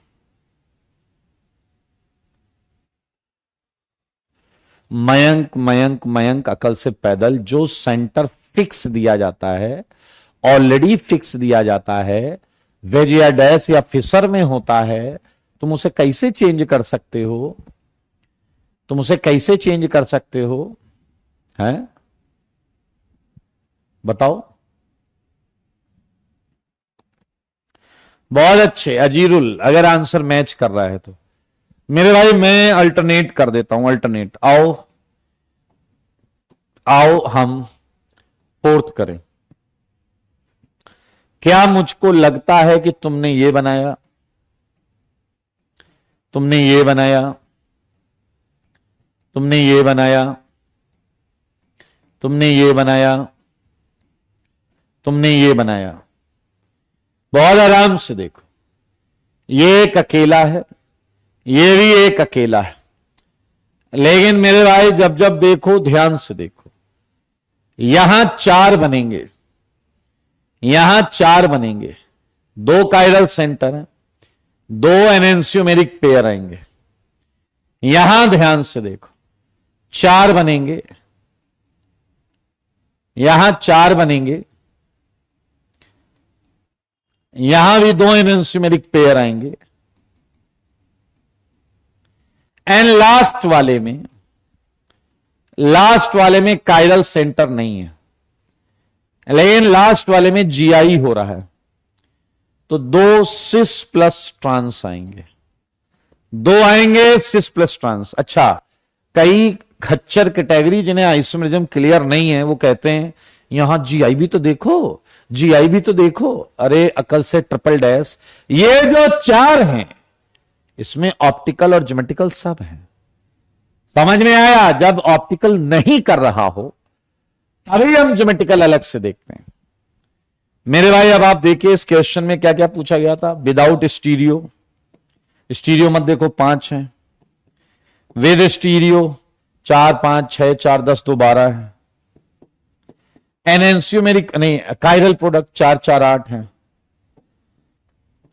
मयंक मयंक मयंक अकल से पैदल, जो सेंटर फिक्स दिया जाता है, ऑलरेडी फिक्स दिया जाता है, वेज या डैश या फिशर में होता है, तुम उसे कैसे चेंज कर सकते हो, तुम उसे कैसे चेंज कर सकते हो, हैं बताओ। बहुत अच्छे अजीरुल, अगर आंसर मैच कर रहा है तो मेरे भाई मैं अल्टरनेट कर देता हूं, अल्टरनेट। आओ आओ हम फोर्थ करें। क्या मुझको लगता है कि तुमने ये बनाया, तुमने ये बनाया, तुमने ये बनाया, तुमने ये बनाया, तुमने ये बनाया। बहुत आराम से देखो, ये एक अकेला है, ये भी एक अकेला है, लेकिन मेरे भाई जब जब देखो ध्यान से देखो, यहां 4 बनेंगे, यहां 4 बनेंगे, 2 कायरल सेंटर हैं, 2 एनेंसियोमेरिक पेयर आएंगे। यहां ध्यान से देखो 4 बनेंगे, यहां 4 बनेंगे, यहां भी 2 एनेंसियोमेरिक पेयर आएंगे, एंड लास्ट वाले में कायरल सेंटर नहीं है, लेकिन लास्ट वाले में जीआई हो रहा है, तो 2 सिस प्लस ट्रांस आएंगे, 2 आएंगे सिस प्लस ट्रांस। अच्छा, कई खच्चर कैटेगरी जिन्हें आइसोमेरिज्म क्लियर नहीं है वो कहते हैं यहां जीआई भी तो देखो, जीआई भी तो देखो। अरे अकल से ट्रिपल डैश, ये जो चार हैं इसमें ऑप्टिकल और ज्योमेट्रिकल सब है। समझ में आया? जब ऑप्टिकल नहीं कर रहा हो तभी हम ज्योमेट्रिकल अलग से देखते हैं। मेरे भाई अब आप देखिए इस क्वेश्चन में क्या क्या पूछा गया था। विदाउट स्टीरियो, स्टीरियो मत देखो 5 है। विद स्टीरियो 4 5 6 4 10 2 12 है। एनेंसियोमेरिक नहीं, कायरल प्रोडक्ट 4 4 8 है।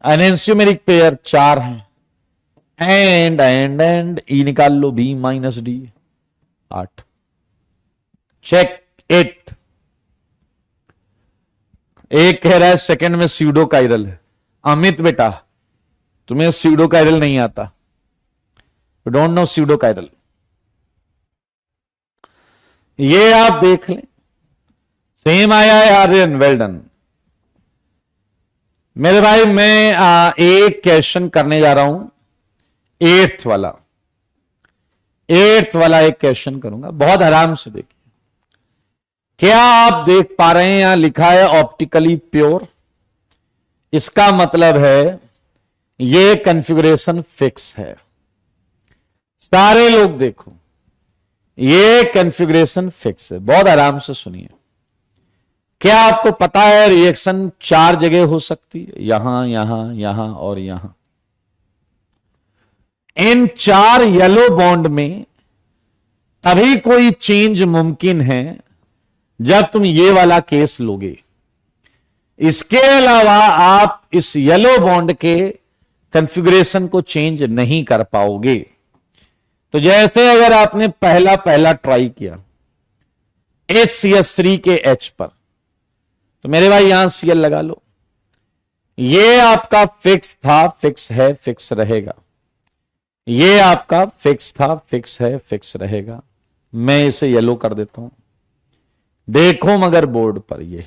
एनेंसियोमेरिक पेयर 4 है। एंड ई निकाल लो, B minus D 8। Check it. एक कह रहा है सेकंड में स्यूडो कायरल है। अमित बेटा तुम्हें स्यूडो कायरल नहीं आता, you don't know pseudo chiral. ये आप देख लें, सेम आया है आर्यन, वेल डन। मेरे भाई मैं एक क्वेश्चन करने जा रहा हूं, 8th वाला एक क्वेश्चन करूंगा, बहुत आराम से देखिए। क्या आप देख पा रहे हैं यहां लिखा है ऑप्टिकली प्योर, इसका मतलब है ये कॉन्फ़िगरेशन फिक्स है। सारे लोग देखो, ये कॉन्फ़िगरेशन फिक्स है। बहुत आराम से सुनिए। क्या आपको पता है रिएक्शन 4 जगह हो सकती है? यहां यहां यहां और यहां। इन 4 येलो बॉन्ड में तभी कोई चेंज मुमकिन है जब तुम ये वाला केस लोगे। इसके अलावा आप इस येलो बॉन्ड के कॉन्फ़िगरेशन को चेंज नहीं कर पाओगे। तो जैसे अगर आपने पहला ट्राई किया HCl3 के H पर, तो मेरे भाई यहां Cl लगा लो। ये आपका फिक्स था, फिक्स है, फिक्स रहेगा। ये आपका फिक्स था, फिक्स है, फिक्स रहेगा। मैं इसे येलो कर देता हूं, देखो मगर बोर्ड पर। ये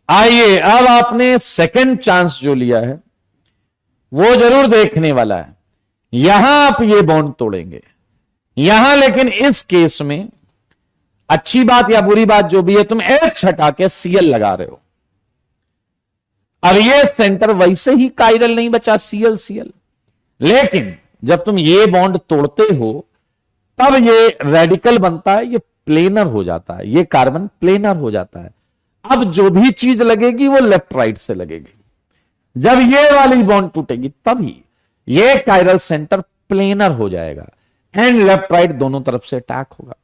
आइए अब आपने सेकंड चांस जो लिया है वो जरूर देखने वाला है। यहां आप ये बॉन्ड तोड़ेंगे यहां, लेकिन इस केस में अच्छी बात या बुरी बात जो भी है, तुम H हटा के Cl लगा रहे हो। अब ये सेंटर वैसे ही कायरल नहीं बचा, Cl। लेकिन जब तुम ये बॉन्ड तोड़ते हो तब ये रेडिकल बनता है, ये प्लेनर हो जाता है, ये कार्बन प्लेनर हो जाता है। अब जो भी चीज लगेगी वो लेफ्ट राइट से लगेगी। जब ये वाली बॉन्ड टूटेगी तभी ये कायरल सेंटर प्लेनर हो जाएगा एंड लेफ्ट राइट दोनों तरफ से अटैक होगा।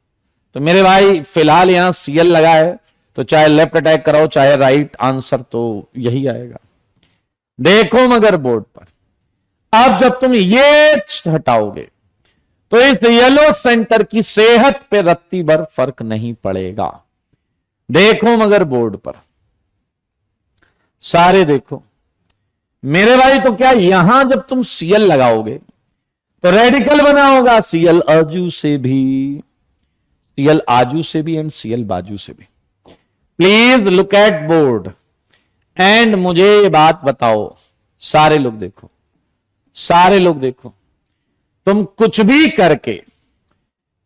तो मेरे भाई फिलहाल यहां Cl लगा है, तो चाहे लेफ्ट अटैक कराओ चाहे राइट, आंसर तो यही आएगा। देखो मगर बोर्ड पर, अब जब तुम ये हटाओगे तो इस येलो सेंटर की सेहत पे रत्ती भर फर्क नहीं पड़ेगा। देखो मगर बोर्ड पर, सारे देखो मेरे भाई। तो क्या यहां जब तुम Cl लगाओगे तो रेडिकल बना होगा, Cl आजू से भी, Cl आजू से भी एंड Cl बाजू से भी। Please look at board and मुझे ये बात बताओ, सारे लोग देखो, सारे लोग देखो, तुम कुछ भी करके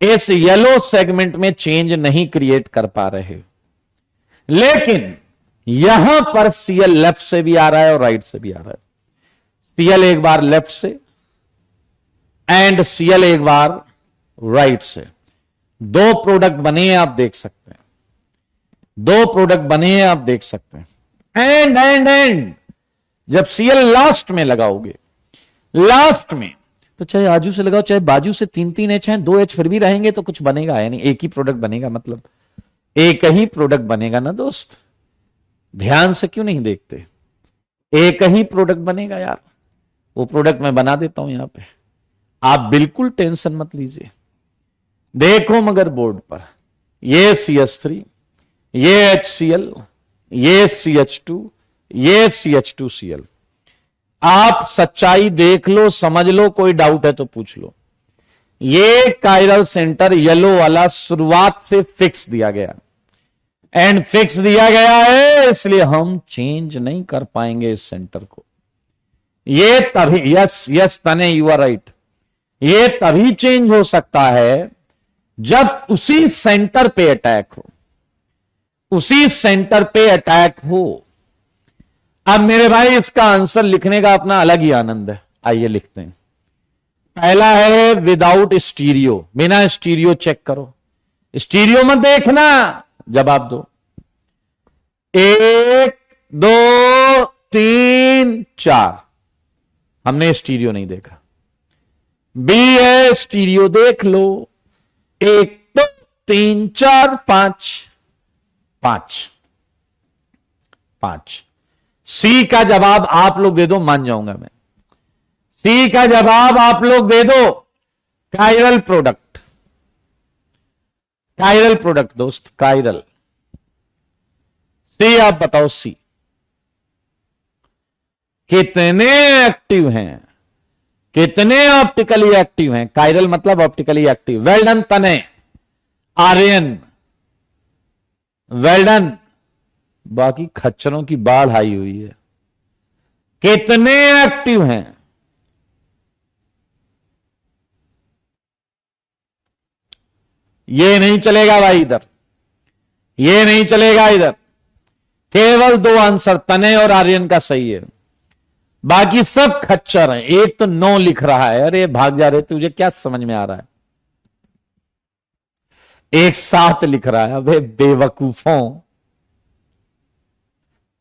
इस येलो सेगमेंट में चेंज नहीं क्रिएट कर पा रहे, लेकिन यहां पर Cl लेफ्ट से भी आ रहा है और राइट से भी आ रहा है। Cl एक बार लेफ्ट से एंड Cl एक बार राइट से। 2 प्रोडक्ट बने हैं, आप देख सकते हैं, 2 प्रोडक्ट बने हैं, आप देख सकते हैं। एंड जब Cl लास्ट में लगाओगे, लास्ट में, तो चाहे आजू से लगाओ चाहे बाजू से, 3 H हैं, 2 H फिर भी रहेंगे तो कुछ बनेगा, यानी एक ही प्रोडक्ट बनेगा, मतलब एक ही प्रोडक्ट बनेगा ना दोस्त। ध्यान से क्यों नहीं देखते? एक ही प्रोडक्ट बनेगा यार। वो प्रोडक्ट मैं बना देता हूं यहां पे, आप बिल्कुल टेंशन मत लीजिए। देखो मगर बोर्ड पर, ये CH3, ये HCl, ये CH2, ये CH2Cl। आप सच्चाई देख लो, समझ लो, कोई डाउट है तो पूछ लो। ये कायरल सेंटर येलो वाला शुरुआत से फिक्स दिया गया एंड फिक्स दिया गया है, इसलिए हम चेंज नहीं कर पाएंगे इस सेंटर को। ये तभी, यस तने, यू आर राइट, ये तभी चेंज हो सकता है जब उसी सेंटर पे अटैक हो। उसी सेंटर पे अटैक हो। अब मेरे भाई इसका आंसर लिखने का अपना अलग ही आनंद है। आइए लिखते हैं। पहला है विदाउट स्टीरियो, बिना स्टीरियो चेक करो। स्टीरियो मत देखना, जवाब दो। 1 2 3 4, हमने स्टीरियो नहीं देखा। बी है स्टीरियो, देख लो। 1 2 3 4 5 5 5। सी का जवाब आप लोग दे दो, मान जाऊंगा मैं। सी का जवाब आप लोग दे दो, कायरल प्रोडक्ट। कायरल प्रोडक्ट दोस्त, कायरल। सी आप बताओ, सी कितने एक्टिव हैं, कितने ऑप्टिकली एक्टिव हैं। कायरल मतलब ऑप्टिकली एक्टिव। वेल डन तने, आर्यन, वेल डन। बाकी खच्चरों की बाढ़ आई हुई है। कितने एक्टिव हैं, ये नहीं चलेगा भाई इधर, ये नहीं चलेगा इधर। केवल 2 आंसर तने और आर्यन का सही है, बाकी सब खच्चर हैं। एक तो 9 लिख रहा है, अरे भाग जा रहे, तुझे क्या समझ में आ रहा है। एक 7 लिख रहा है, अबे बेवकूफों।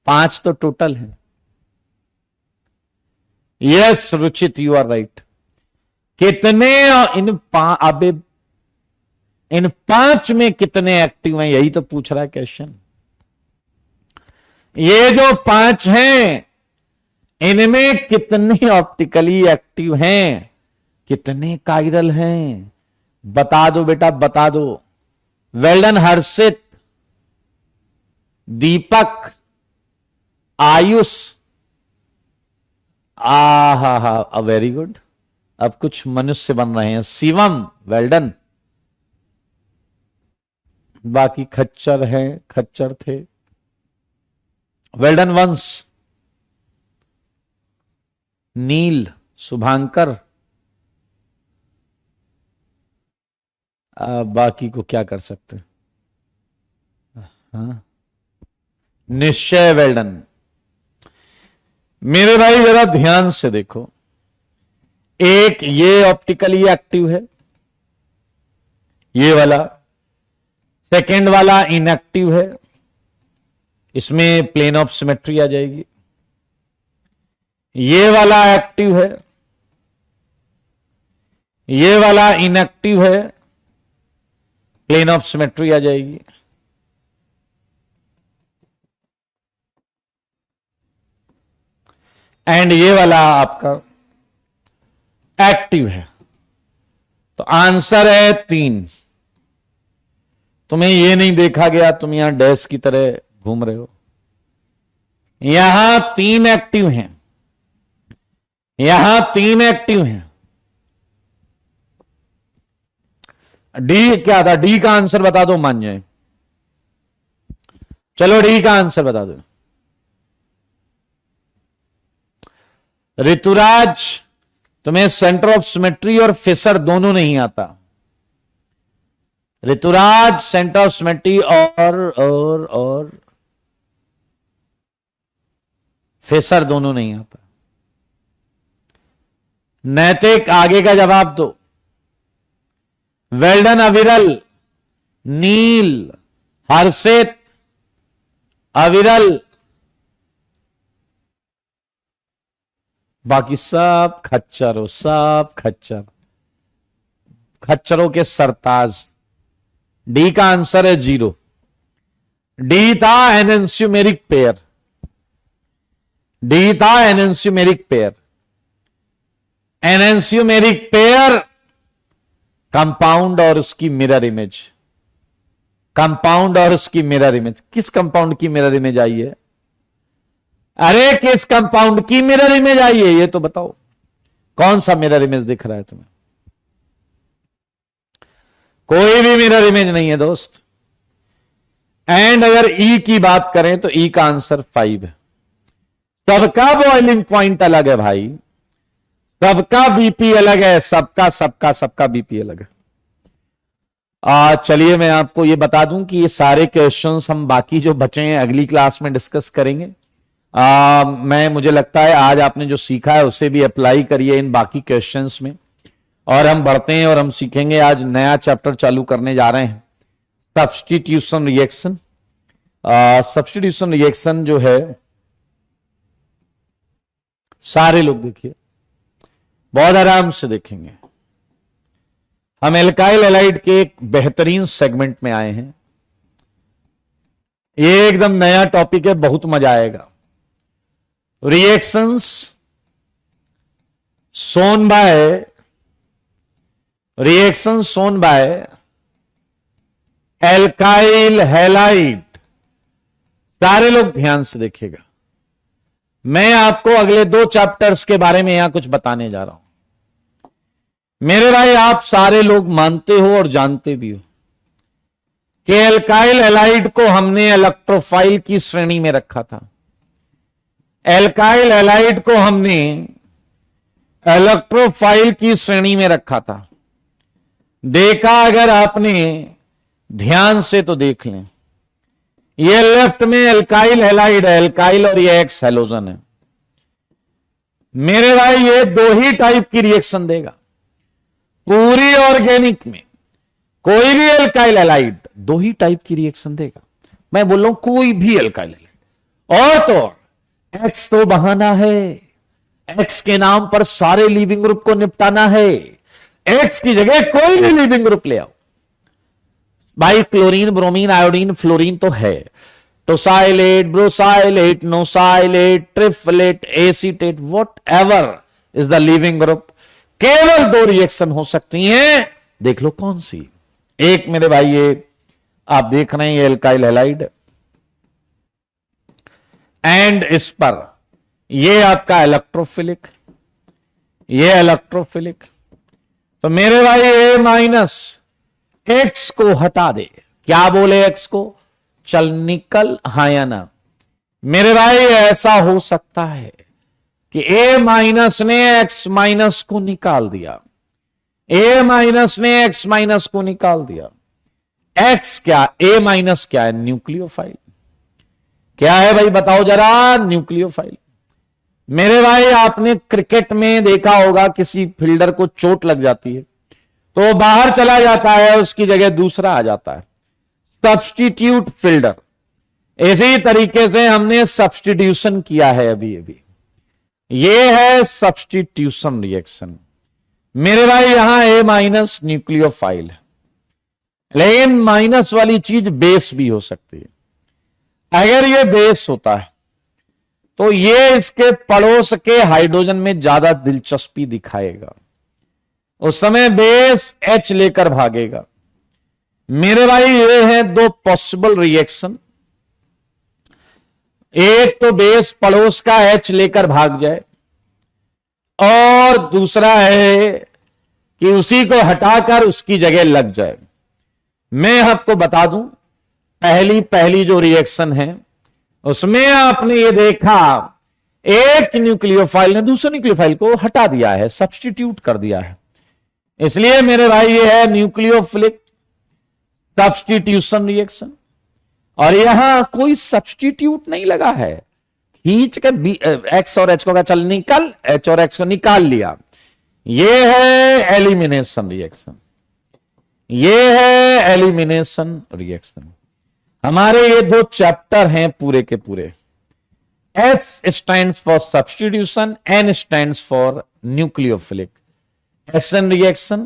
5 तो टोटल है। Yes Ruchit, you are right. कितने अबे इन 5 में कितने एक्टिव हैं, यही तो पूछ रहा है क्वेश्चन। ये जो 5 हैं, इनमें कितने ऑप्टिकली एक्टिव हैं, कितने कायरल हैं, बता दो बेटा, बता दो। वेल्डन हर्षित, दीपक, आयुष। हा वेरी गुड। अब कुछ मनुष्य बन रहे हैं। शिवम, वेल्डन। बाकी खच्चर हैं, खच्चर थे। वेल्डन वंश, नील, शुभांकर। बाकी को क्या कर सकते। हाँ? निश्चय वेल्डन। मेरे भाई जरा ध्यान से देखो, एक ये ऑप्टिकली एक्टिव है, ये वाला। सेकेंड वाला इनएक्टिव है, इसमें प्लेन ऑफ सिमेट्री आ जाएगी। ये वाला एक्टिव है, ये वाला इनएक्टिव है, प्लेन ऑफ सिमेट्री आ जाएगी। एंड ये वाला आपका एक्टिव है। तो आंसर है 3। तुम्हें ये नहीं देखा गया, तुम यहां डैश की तरह घूम रहे हो। यहां 3 एक्टिव हैं, यहां 3 एक्टिव हैं। डी क्या था, डी का आंसर बता दो, मान जाए। चलो डी का आंसर बता दो। ऋतुराज, तुम्हें सेंटर ऑफ सिमेट्री और फिशर दोनों नहीं आता। ऋतुराज सेंटर ऑफ सिमेट्री और फिशर दोनों नहीं आता। नैतिक, आगे का जवाब दो। वेल्डन, अविरल, नील, हर्षित, अविरल। बाकी सब खच्चर हो, सब खच्चर, खच्चरों के सरताज। डी का आंसर है 0। डी था एनेंस्यूमेरिक पेयर, डी था एनेंस्यूमेरिक पेयर। एनेंस्यूमेरिक पेयर कंपाउंड और उसकी मिरर इमेज, कंपाउंड और उसकी मिरर इमेज। किस कंपाउंड की मिरर इमेज आई है? अरे किस कंपाउंड की मिरर इमेज आई है, ये तो बताओ। कौन सा मिरर इमेज दिख रहा है तुम्हें? कोई भी मिरर इमेज नहीं है दोस्त। एंड अगर ई की बात करें तो ई का आंसर 5 है। सबका बॉइलिंग पॉइंट अलग है भाई, सबका बीपी अलग है, सबका सबका सबका बीपी अलग है। चलिए मैं आपको ये बता दूं कि ये सारे क्वेश्चंस हम बाकी जो बचे हैं अगली क्लास में डिस्कस करेंगे। मुझे लगता है आज आपने जो सीखा है उसे भी अप्लाई करिए इन बाकी क्वेश्चंस में। और हम बढ़ते हैं और हम सीखेंगे, आज नया चैप्टर चालू करने जा रहे हैं, सब्स्टिट्यूशन रिएक्शन। सब्स्टिट्यूशन रिएक्शन जो है, सारे लोग देखिए, बहुत आराम से देखेंगे। हम एल्काइल हैलाइड के एक बेहतरीन सेगमेंट में आए हैं। ये एकदम नया टॉपिक है, बहुत मजा आएगा। रिएक्शंस सोन बाय एल्काइल हैलाइड। सारे लोग ध्यान से देखिएगा, मैं आपको अगले 2 चैप्टर्स के बारे में यहां कुछ बताने जा रहा हूं। मेरे भाई, आप सारे लोग मानते हो और जानते भी हो कि एल्काइल हैलाइड को हमने इलेक्ट्रोफाइल की श्रेणी में रखा था। एल्काइल हैलाइड को हमने इलेक्ट्रोफाइल की श्रेणी में रखा था। देखा अगर आपने ध्यान से तो देख लें, ये लेफ्ट में एल्काइल हैलाइड है, एल्काइल, और ये एक्स हैलोजन है। मेरे भाई, ये 2 ही टाइप की रिएक्शन देगा पूरी ऑर्गेनिक में। कोई भी एल्काइल हैलाइड 2 ही टाइप की रिएक्शन देगा। मैं बोल रहा हूं कोई भी एल्काइल हैलाइड। और तो एक्स तो बहाना है, एक्स के नाम पर सारे लिविंग ग्रुप को निपटाना है। एक्स की जगह कोई भी लिविंग ग्रुप ले आओ भाई, क्लोरीन, ब्रोमीन, आयोडीन, फ्लोरीन तो है, tosylate, brosylate, nosylate, triflate, acetate, whatever is the leaving group. केवल 2 रिएक्शन हो सकती हैं, देख लो कौन सी। एक मेरे भाई, ये आप देख रहे हैं, ये एल्काइल हैलाइड, एंड इस पर ये आपका इलेक्ट्रोफिलिक, ये इलेक्ट्रोफिलिक। तो मेरे भाई, ए माइनस एक्स को हटा दे, क्या बोले एक्स को, चल निकल हायना। मेरे भाई, ऐसा हो सकता है कि ए माइनस ने एक्स माइनस को निकाल दिया, ए माइनस ने एक्स माइनस को निकाल दिया। एक्स क्या, ए माइनस क्या है, न्यूक्लियोफाइल। क्या है भाई, बताओ जरा, न्यूक्लियोफाइल। मेरे भाई, आपने क्रिकेट में देखा होगा, किसी फील्डर को चोट लग जाती है तो वो बाहर चला जाता है, उसकी जगह दूसरा आ जाता है, सब्स्टिट्यूट फील्डर। इसी तरीके से हमने सब्स्टिट्यूशन किया है अभी अभी। ये है सब्स्टिट्यूशन रिएक्शन। मेरे भाई, यहां ए माइनस न्यूक्लियोफाइल है, लेकिन माइनस वाली चीज बेस भी हो सकती है। अगर ये बेस होता है तो ये इसके पड़ोस के हाइड्रोजन में ज्यादा दिलचस्पी दिखाएगा, उस समय बेस H लेकर भागेगा। मेरे भाई, ये है 2 पॉसिबल रिएक्शन। एक तो बेस पड़ोस का H लेकर भाग जाए, और दूसरा है कि उसी को हटाकर उसकी जगह लग जाए। मैं आपको बता दूं, पहली जो रिएक्शन है उसमें आपने ये देखा, एक न्यूक्लियोफाइल ने दूसरे न्यूक्लियोफाइल को हटा दिया है, सब्स्टिट्यूट कर दिया है। इसलिए मेरे भाई, ये है न्यूक्लियोफिलिक सब्स्टिट्यूशन रिएक्शन। और यहां कोई सब्स्टिट्यूट नहीं लगा है, खींच के एक्स और एच को कहा चल निकल, एच और एक्स को निकाल लिया। ये है एलिमिनेशन रिएक्शन, ये है एलिमिनेशन रिएक्शन। हमारे ये 2 चैप्टर हैं पूरे के पूरे। S stands for substitution, N stands for nucleophilic SN reaction,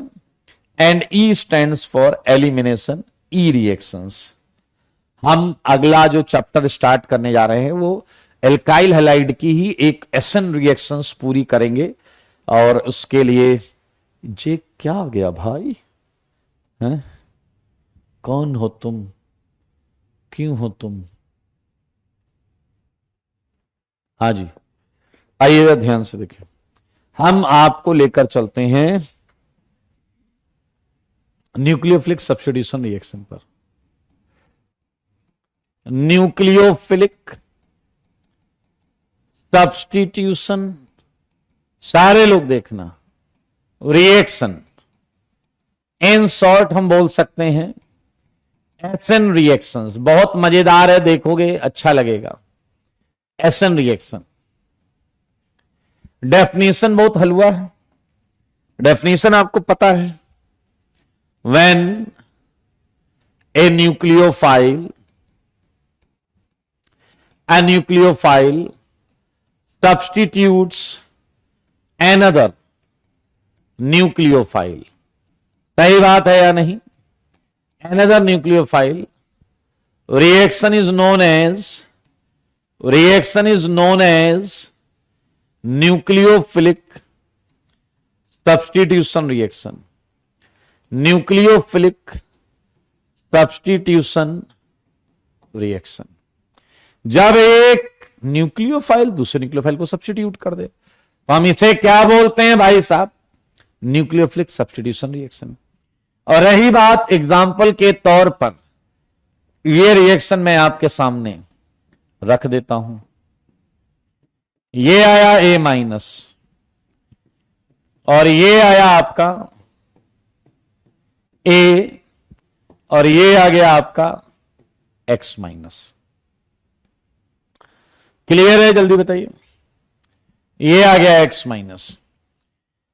and E stands for elimination E reactions। हम अगला जो चैप्टर स्टार्ट करने जा रहे हैं वो एल्काइल हैलाइड की ही एक SN रिएक्शंस पूरी करेंगे। और उसके लिए जे क्या आ गया भाई, हैं? कौन हो तुम, क्यों हो तुम? हाँ जी, आइएगा, ध्यान से देखिए, हम आपको लेकर चलते हैं न्यूक्लियोफिलिक सब्स्टिट्यूशन रिएक्शन पर। न्यूक्लियोफिलिक सब्स्टिट्यूशन, सारे लोग देखना, रिएक्शन इन शॉर्ट हम बोल सकते हैं एसएन रिएक्शंस। बहुत मजेदार है, देखोगे अच्छा लगेगा। एसएन रिएक्शन डेफिनेशन बहुत हलवा है। डेफिनेशन आपको पता है, when a nucleophile substitutes another nucleophile। सही बात है या नहीं? Another nucleophile reaction is known as nucleophilic substitution reaction। nucleophilic substitution reaction, जब एक न्यूक्लियोफाइल दूसरे न्यूक्लियोफाइल को सब्स्टिट्यूट कर दे तो हम इसे क्या बोलते हैं भाई साहब? Nucleophilic substitution reaction. और रही बात एग्जाम्पल के तौर पर, ये रिएक्शन मैं आपके सामने रख देता हूं। ये आया ए माइनस और ये आया आपका ए और ये आ गया आपका एक्स माइनस। क्लियर है? जल्दी बताइए। ये आ गया एक्स माइनस।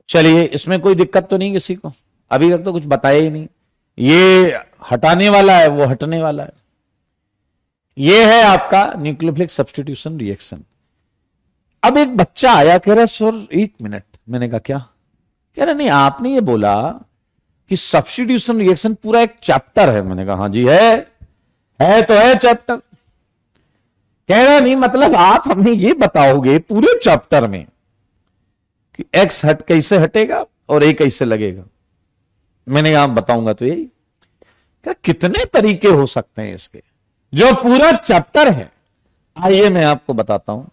चलिए, इसमें कोई दिक्कत तो नहीं किसी को? अभी तक तो कुछ बताया ही नहीं। ये हटाने वाला है, वो हटने वाला है। ये है आपका न्यूक्लियोफिलिक सब्स्टिट्यूशन रिएक्शन। अब एक बच्चा आया, कह रहा सर 1 मिनट। मैंने कहा क्या? कह रहा नहीं, आपने ये बोला कि सब्स्टिट्यूशन रिएक्शन पूरा एक चैप्टर है। मैंने कहा हाँ जी है तो है चैप्टर। कह रहा नहीं, मतलब आप हमें ये बताओगे पूरे चैप्टर में कि एक्स हट कैसे हटेगा और ए कैसे लगेगा? मैंने कहा बताऊंगा तो यही। क्या कितने तरीके हो सकते हैं इसके, जो पूरा चैप्टर है? आइए मैं आपको बताता हूं,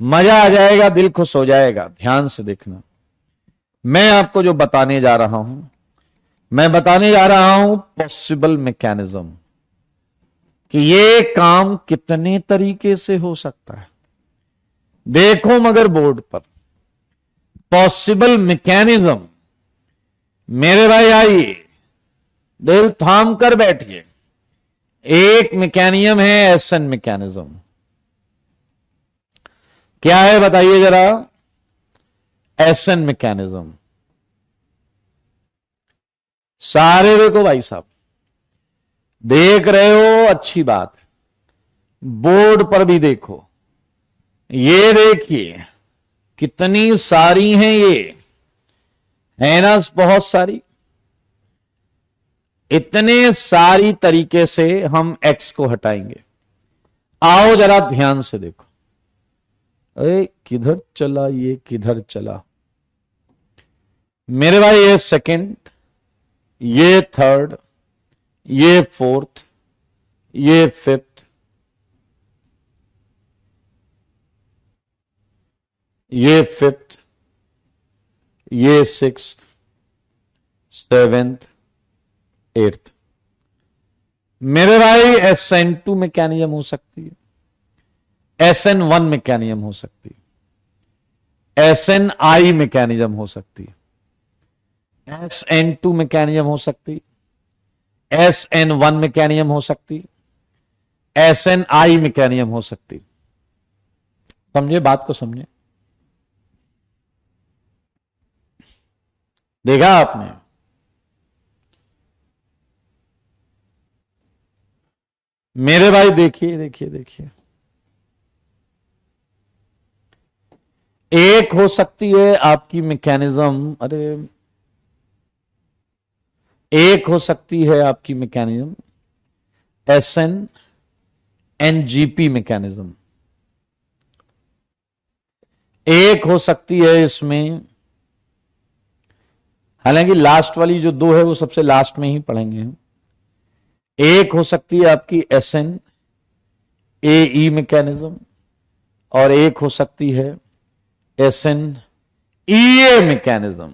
मजा आ जाएगा, दिल खुश हो जाएगा। ध्यान से देखना, मैं आपको जो बताने जा रहा हूं, मैं बताने जा रहा हूं पॉसिबल मैकेनिज्म, कि ये काम कितने तरीके से हो सकता है। देखो मगर बोर्ड पर पॉसिबल मैकेनिज्म। मेरे भाई आइए, दिल थाम कर बैठिए। एक मैकेनिज्म है एसएन मैकेनिज्म। क्या है बताइए जरा? SN mechanism. सारे देखो भाई साहब, देख रहे हो? अच्छी बात। बोर्ड पर भी देखो। ये देखिए कितनी सारी हैं, ये है ना, बहुत सारी। इतने सारी तरीके से हम एक्स को हटाएंगे। आओ जरा ध्यान से देखो। अरे किधर चला ये, किधर चला मेरे भाई? ये सेकंड, ये थर्ड, ये फोर्थ, ये फिफ्थ, ये फिफ्थ, ये सिक्स्थ, सेवेंथ, एट्थ। मेरे भाई SN2 मैकेनिज्म हो सकती है, SN1 मैकेनिज्म हो सकती है, SNI मैकेनिज्म हो सकती है, SN2 मैकेनिज्म हो सकती है, SN1 मैकेनिज्म हो सकती, SNI मैकेनिज्म हो सकती। समझे बात को? समझे? देखा आपने? मेरे भाई देखिए देखिए देखिए, एक हो सकती है आपकी मैकेनिज्म, अरे एक हो सकती है आपकी मैकेनिज्म SNNGP मैकेनिज्म। एक हो सकती है इसमें, हालांकि लास्ट वाली जो दो है वो सबसे लास्ट में ही पढ़ेंगे हम। एक हो सकती है आपकी SNAE मैकेनिज्म और एक हो सकती है SNEA मैकेनिज्म।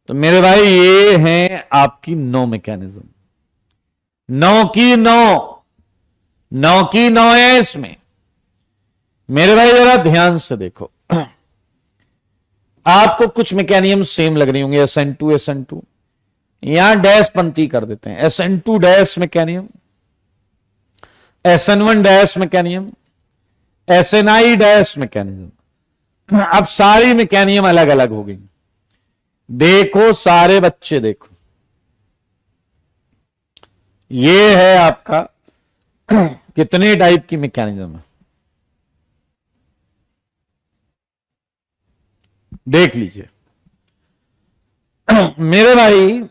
तो मेरे भाई ये हैं आपकी 9 मैकेनिज्म। 9 की 9 है इसमें। मेरे भाई जरा ध्यान से देखो, आपको कुछ मैकेनिज्म सेम लग रही होंगे, SN2 SN2, यहां डैश पंक्ति कर देते हैं, SN2 dash मैकेनियम, SN1 dash मैकेनियम, SNI dash mechanism. अब सारी मैकेनियम अलग अलग हो गई। देखो सारे बच्चे देखो, ये है आपका कितने टाइप की मैकेनिज्म है, देख लीजिए। मेरे भाई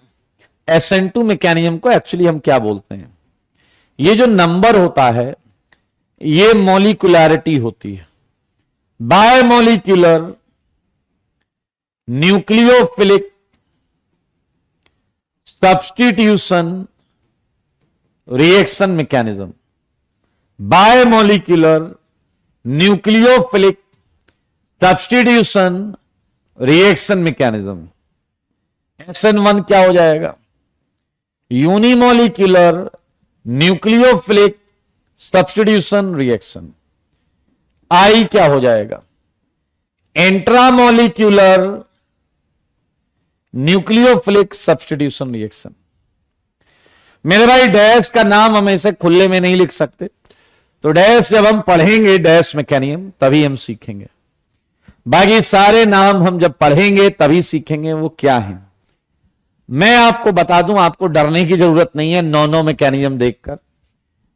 SN2 मैकेनिज्म को एक्चुअली हम क्या बोलते हैं, ये जो नंबर होता है ये मॉलिक्यूलैरिटी होती है। Bimolecular nucleophilic substitution reaction mechanism, bimolecular nucleophilic substitution reaction mechanism. SN1 क्या हो जाएगा, unimolecular nucleophilic substitution reaction. I क्या हो जाएगा, इंट्रामोलिक्यूलर न्यूक्लियोफिलिक सब्स्टिट्यूशन रिएक्शन। मेरे भाई डैश का नाम हम ऐसे खुले में नहीं लिख सकते, तो डैश जब हम पढ़ेंगे डैश मैकेनियम तभी हम सीखेंगे, बाकी सारे नाम हम जब पढ़ेंगे तभी सीखेंगे वो क्या है। मैं आपको बता दूं, आपको डरने की जरूरत नहीं है नो मैकेनिज्म देखकर।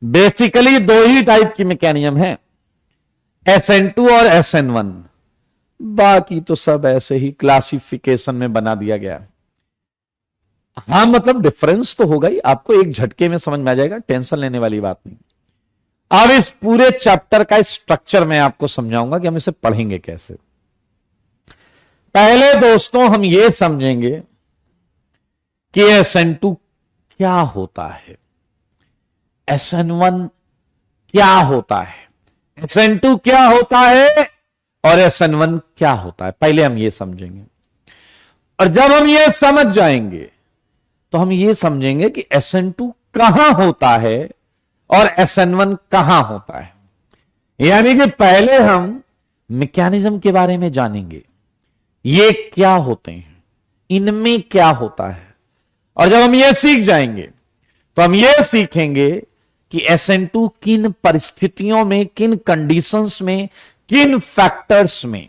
बेसिकली दो ही टाइप की मैकेनिज्म है, SN2 और SN1, बाकी तो सब ऐसे ही क्लासिफिकेशन में बना दिया गया। हाँ मतलब डिफरेंस तो होगा ही, आपको एक झटके में समझ में आ जाएगा, टेंशन लेने वाली बात नहीं। अब इस पूरे चैप्टर का स्ट्रक्चर मैं आपको समझाऊंगा कि हम इसे पढ़ेंगे कैसे। पहले दोस्तों हम ये समझेंगे कि SN2 क्या होता है, SN1 क्या होता है, SN2 क्या होता है और SN1 क्या होता है, पहले हम ये समझेंगे। और जब हम ये समझ जाएंगे तो हम ये समझेंगे कि SN2 कहां होता है और SN1 कहां होता है। यानी कि पहले हम मैकेनिज्म के बारे में जानेंगे, ये क्या होते हैं, इनमें क्या होता है। और जब हम ये सीख जाएंगे तो हम ये सीखेंगे कि SN2 किन परिस्थितियों में, किन कंडीशंस में, किन फैक्टर्स में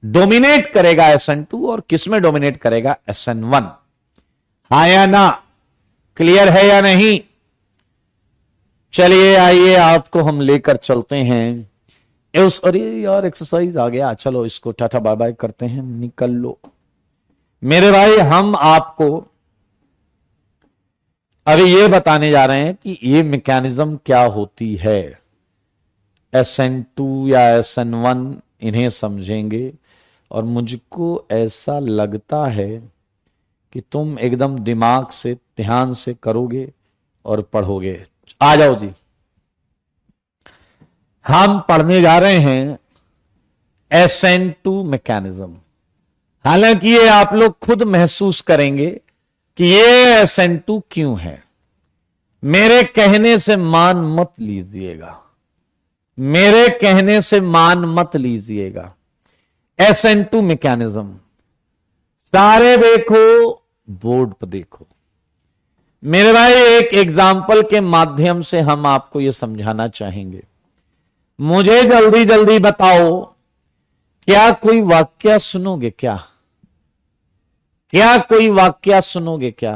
डोमिनेट करेगा SN2 और किस में डोमिनेट करेगा SN1। हाँ या ना, क्लियर है या नहीं? चलिए आइए आपको हम लेकर चलते हैं अरे यार एक्सरसाइज आ गया, चलो इसको टाटा बाय बाय करते हैं, निकल लो। मेरे भाई हम आपको अभी ये बताने जा रहे हैं कि ये मैकेनिज्म क्या होती है। SN2 या SN1 इन्हें समझेंगे और मुझको ऐसा लगता है कि तुम एकदम दिमाग से ध्यान से करोगे और पढ़ोगे। आ जाओ जी, हम पढ़ने जा रहे हैं SN2 मैकेनिज्म। हालांकि ये आप लोग खुद महसूस करेंगे कि ये SN2 क्यों है। मेरे कहने से मान मत लीजिएगा, मेरे कहने से मान मत लीजिएगा। SN2 मैकेनिज्म सारे देखो, बोर्ड पर देखो। मेरे भाई एक एग्जाम्पल के माध्यम से हम आपको यह समझाना चाहेंगे। मुझे जल्दी जल्दी बताओ, क्या कोई वाक्य सुनोगे क्या? क्या कोई वाक्य सुनोगे क्या?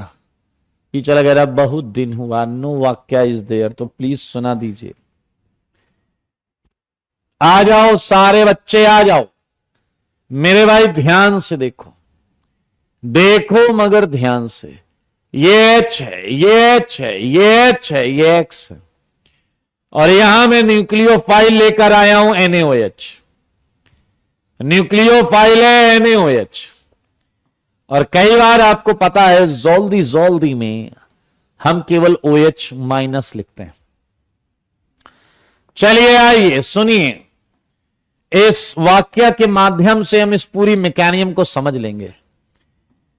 टीचर वगैरह बहुत दिन हुआ, नो वाक्य इज देयर, तो प्लीज सुना दीजिए। आ जाओ सारे बच्चे आ जाओ। मेरे भाई ध्यान से देखो, देखो मगर ध्यान से। ये H है, ये H है, ये H है, ये X है, और यहां मैं न्यूक्लियोफाइल लेकर आया हूं NaOH। न्यूक्लियोफाइल है NaOH। और कई बार आपको पता है जल्दी में हम केवल OH माइनस लिखते हैं। चलिए आइए सुनिए, इस वाक्य के माध्यम से हम इस पूरी मैकेनिज्म को समझ लेंगे।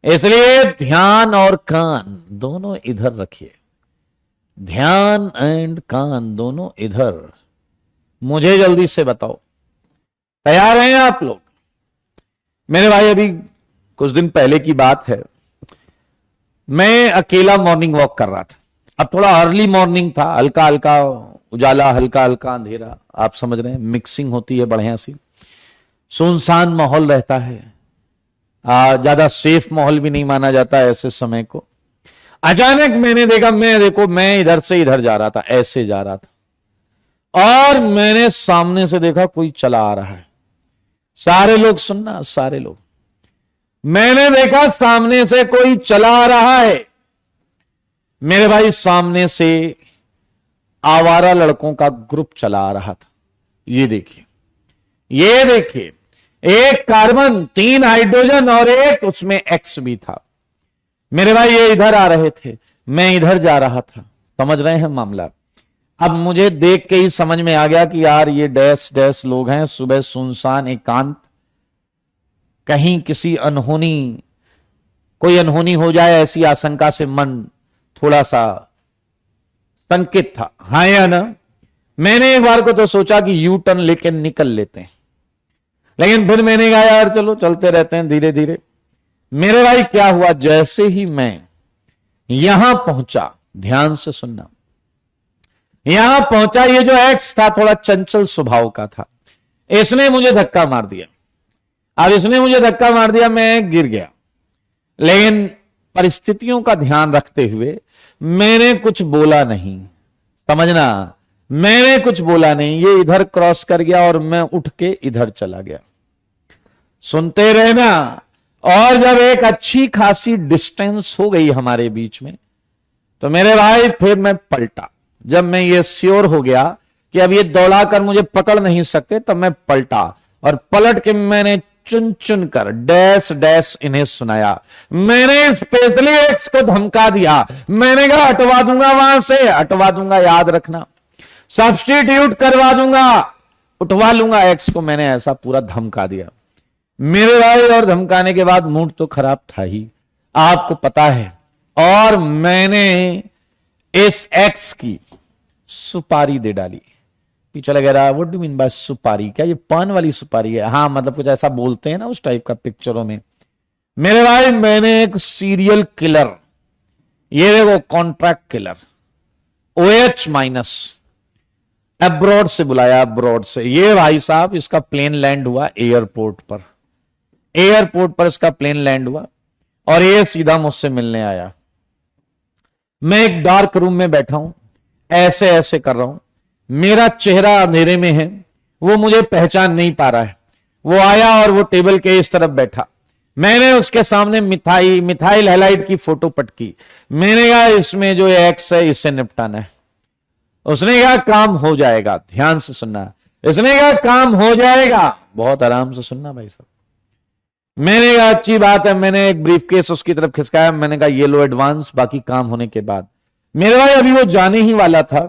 इसलिए ध्यान और कान दोनों इधर रखिए, ध्यान एंड कान दोनों इधर। मुझे जल्दी से बताओ, तैयार हैं आप लोग? मेरे भाई अभी कुछ दिन पहले की बात है, मैं अकेला मॉर्निंग वॉक कर रहा था। अब थोड़ा अर्ली मॉर्निंग था, हल्का हल्का उजाला, हल्का हल्का अंधेरा, आप समझ रहे हैं, मिक्सिंग होती है बढ़िया सी, सुनसान माहौल रहता है, ज्यादा सेफ माहौल भी नहीं माना जाता ऐसे समय को। अचानक मैंने देखा, मैं इधर से इधर जा रहा था, ऐसे जा रहा था, और मैंने सामने से देखा कोई चला आ रहा है। सारे लोग सुनना, सारे लोग, मैंने देखा सामने से कोई चला आ रहा है। मेरे भाई, सामने से आवारा लड़कों का ग्रुप चला आ रहा था। ये देखिए, ये देखिए, एक कार्बन, 3 हाइड्रोजन और एक उसमें एक्स भी था। मेरे भाई, ये इधर आ रहे थे, मैं इधर जा रहा था। समझ रहे हैं मामला? अब मुझे देख के ही समझ में आ गया कि यार ये डैश डैश लोग हैं, सुबह सुनसान एकांत, कहीं किसी कोई अनहोनी हो जाए, ऐसी आशंका से मन थोड़ा सा संकित था। हाँ या ना? मैंने एक बार को तो सोचा कि यू टर्न लेके निकल लेते हैं, लेकिन फिर मैंने कहा यार चलो चलते रहते हैं धीरे धीरे। मेरे भाई, क्या हुआ, जैसे ही मैं यहां पहुंचा, ध्यान से सुनना, यहां पहुंचा, ये जो एक्स था थोड़ा चंचल स्वभाव का था, इसने मुझे धक्का मार दिया। अब इसने मुझे धक्का मार दिया, मैं गिर गया, लेकिन परिस्थितियों का ध्यान रखते हुए मैंने कुछ बोला नहीं। समझना, मैंने कुछ बोला नहीं, ये इधर क्रॉस कर गया और मैं उठ के इधर चला गया। सुनते रहना। और जब एक अच्छी खासी डिस्टेंस हो गई हमारे बीच में, तो मेरे भाई फिर मैं पलटा। जब मैं ये श्योर हो गया कि अब ये दौड़ाकर मुझे पकड़ नहीं सकते, तब मैं पलटा, और पलट के मैंने चुन चुन कर डैश डैश इन्हें सुनाया। मैंने स्पेशली एक्स को धमका दिया, मैंने कहा हटवा दूंगा, वहां से हटवा दूंगा, याद रखना, सब्स्टिट्यूट करवा दूंगा, उठवा लूंगा एक्स को। मैंने ऐसा पूरा धमका दिया मेरे भाई, और धमकाने के बाद मूड तो खराब था ही, आपको पता है। और मैंने इस एक्स की सुपारी दे डाली। पीछे लग रहा, व्हाट डू मीन बाय सुपारी? क्या ये पान वाली सुपारी है? हाँ, मतलब कुछ ऐसा बोलते हैं ना उस टाइप का पिक्चरों में। मेरे भाई, मैंने एक सीरियल किलर, ये देखो contract killer, OH minus, abroad से बुलाया, अब्रॉड से। ये भाई साहब, इसका प्लेन लैंड हुआ एयरपोर्ट पर, एयरपोर्ट पर इसका प्लेन लैंड हुआ, और ये सीधा मुझसे मिलने आया। मैं एक डार्क रूम में बैठा हूं, ऐसे ऐसे कर रहा हूं, मेरा चेहरा अंधेरे में है, वो मुझे पहचान नहीं पा रहा है। वो आया और वो टेबल के इस तरफ बैठा। मैंने उसके सामने मिथाइल हैलाइड की फोटो पटकी। मैंने कहा इसमें जो एक्स है इससे निपटाना है। उसने कहा काम हो जाएगा, ध्यान से सुनना। इसने कहा काम हो जाएगा, बहुत आराम से सुनना भाई साहब। मैंने कहा अच्छी बात है, मैंने एक ब्रीफकेस उसकी तरफ खिसकाया, मैंने कहा ये लो एडवांस, बाकी काम होने के बाद। मेरे भाई, अभी वो जाने ही वाला था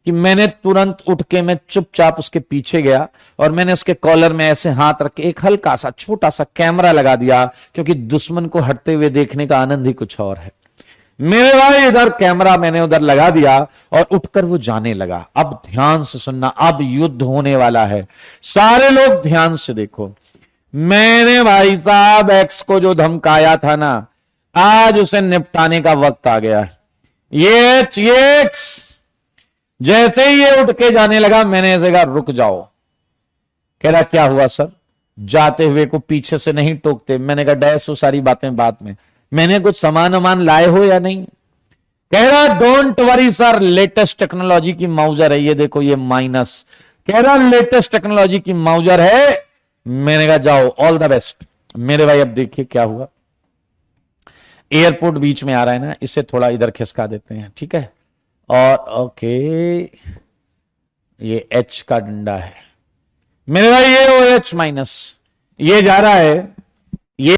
कि मैंने तुरंत उठ के मैं चुपचाप उसके पीछे गया, और मैंने उसके कॉलर में ऐसे हाथ रख के एक हल्का सा छोटा सा कैमरा लगा दिया, क्योंकि दुश्मन को हटते हुए देखने का आनंद ही कुछ और है। मेरे भाई, इधर कैमरा मैंने उधर लगा दिया, और उठकर वो जाने लगा। अब ध्यान से सुनना, अब युद्ध होने वाला है, सारे लोग ध्यान से देखो। मैंने भाई साहब एक्स को जो धमकाया था ना, आज उसे निपटाने का वक्त आ गया है। ये एक्स जैसे ही ये उठ के जाने लगा, मैंने ऐसे कहा रुक जाओ। कह रहा क्या हुआ सर? जाते हुए को पीछे से नहीं टोकते। मैंने कहा डैश, वो सारी बातें बाद में, मैंने कुछ सामान वामान लाए हो या नहीं? कह रहा don't worry sir, latest technology की माउजर है, ये देखो ये माइनस। कह रहा लेटेस्ट टेक्नोलॉजी की माउजर है। मैंने कहा जाओ, ऑल द बेस्ट। मेरे भाई, अब देखिए क्या हुआ। एयरपोर्ट बीच में आ रहा है ना, इसे थोड़ा इधर खिसका देते हैं, ठीक है? और ओके, ये H का डंडा है मेरे भाई, ये OH माइनस, ये जा रहा है। ये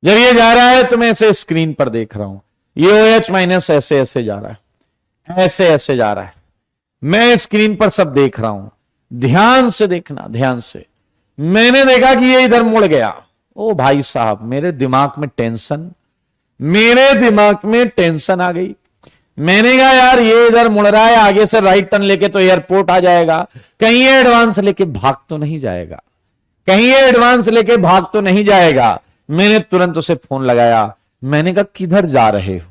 जब ये जा रहा है तो मैं इसे स्क्रीन पर देख रहा हूं, ये OH माइनस ऐसे ऐसे जा रहा है, ऐसे ऐसे जा रहा है। मैं स्क्रीन पर सब देख रहा हूं, ध्यान से देखना, ध्यान से। मैंने देखा कि ये इधर मुड़ गया। ओ भाई साहब, मेरे दिमाग में टेंशन आ गई। मैंने कहा यार ये इधर मुड़ रहा है, आगे से राइट टर्न लेके तो एयरपोर्ट आ जाएगा, कहीं ये एडवांस लेके भाग तो नहीं जाएगा, कहीं ये एडवांस लेके भाग तो नहीं जाएगा। मैंने तुरंत उसे फोन लगाया, मैंने कहा किधर जा रहे हो?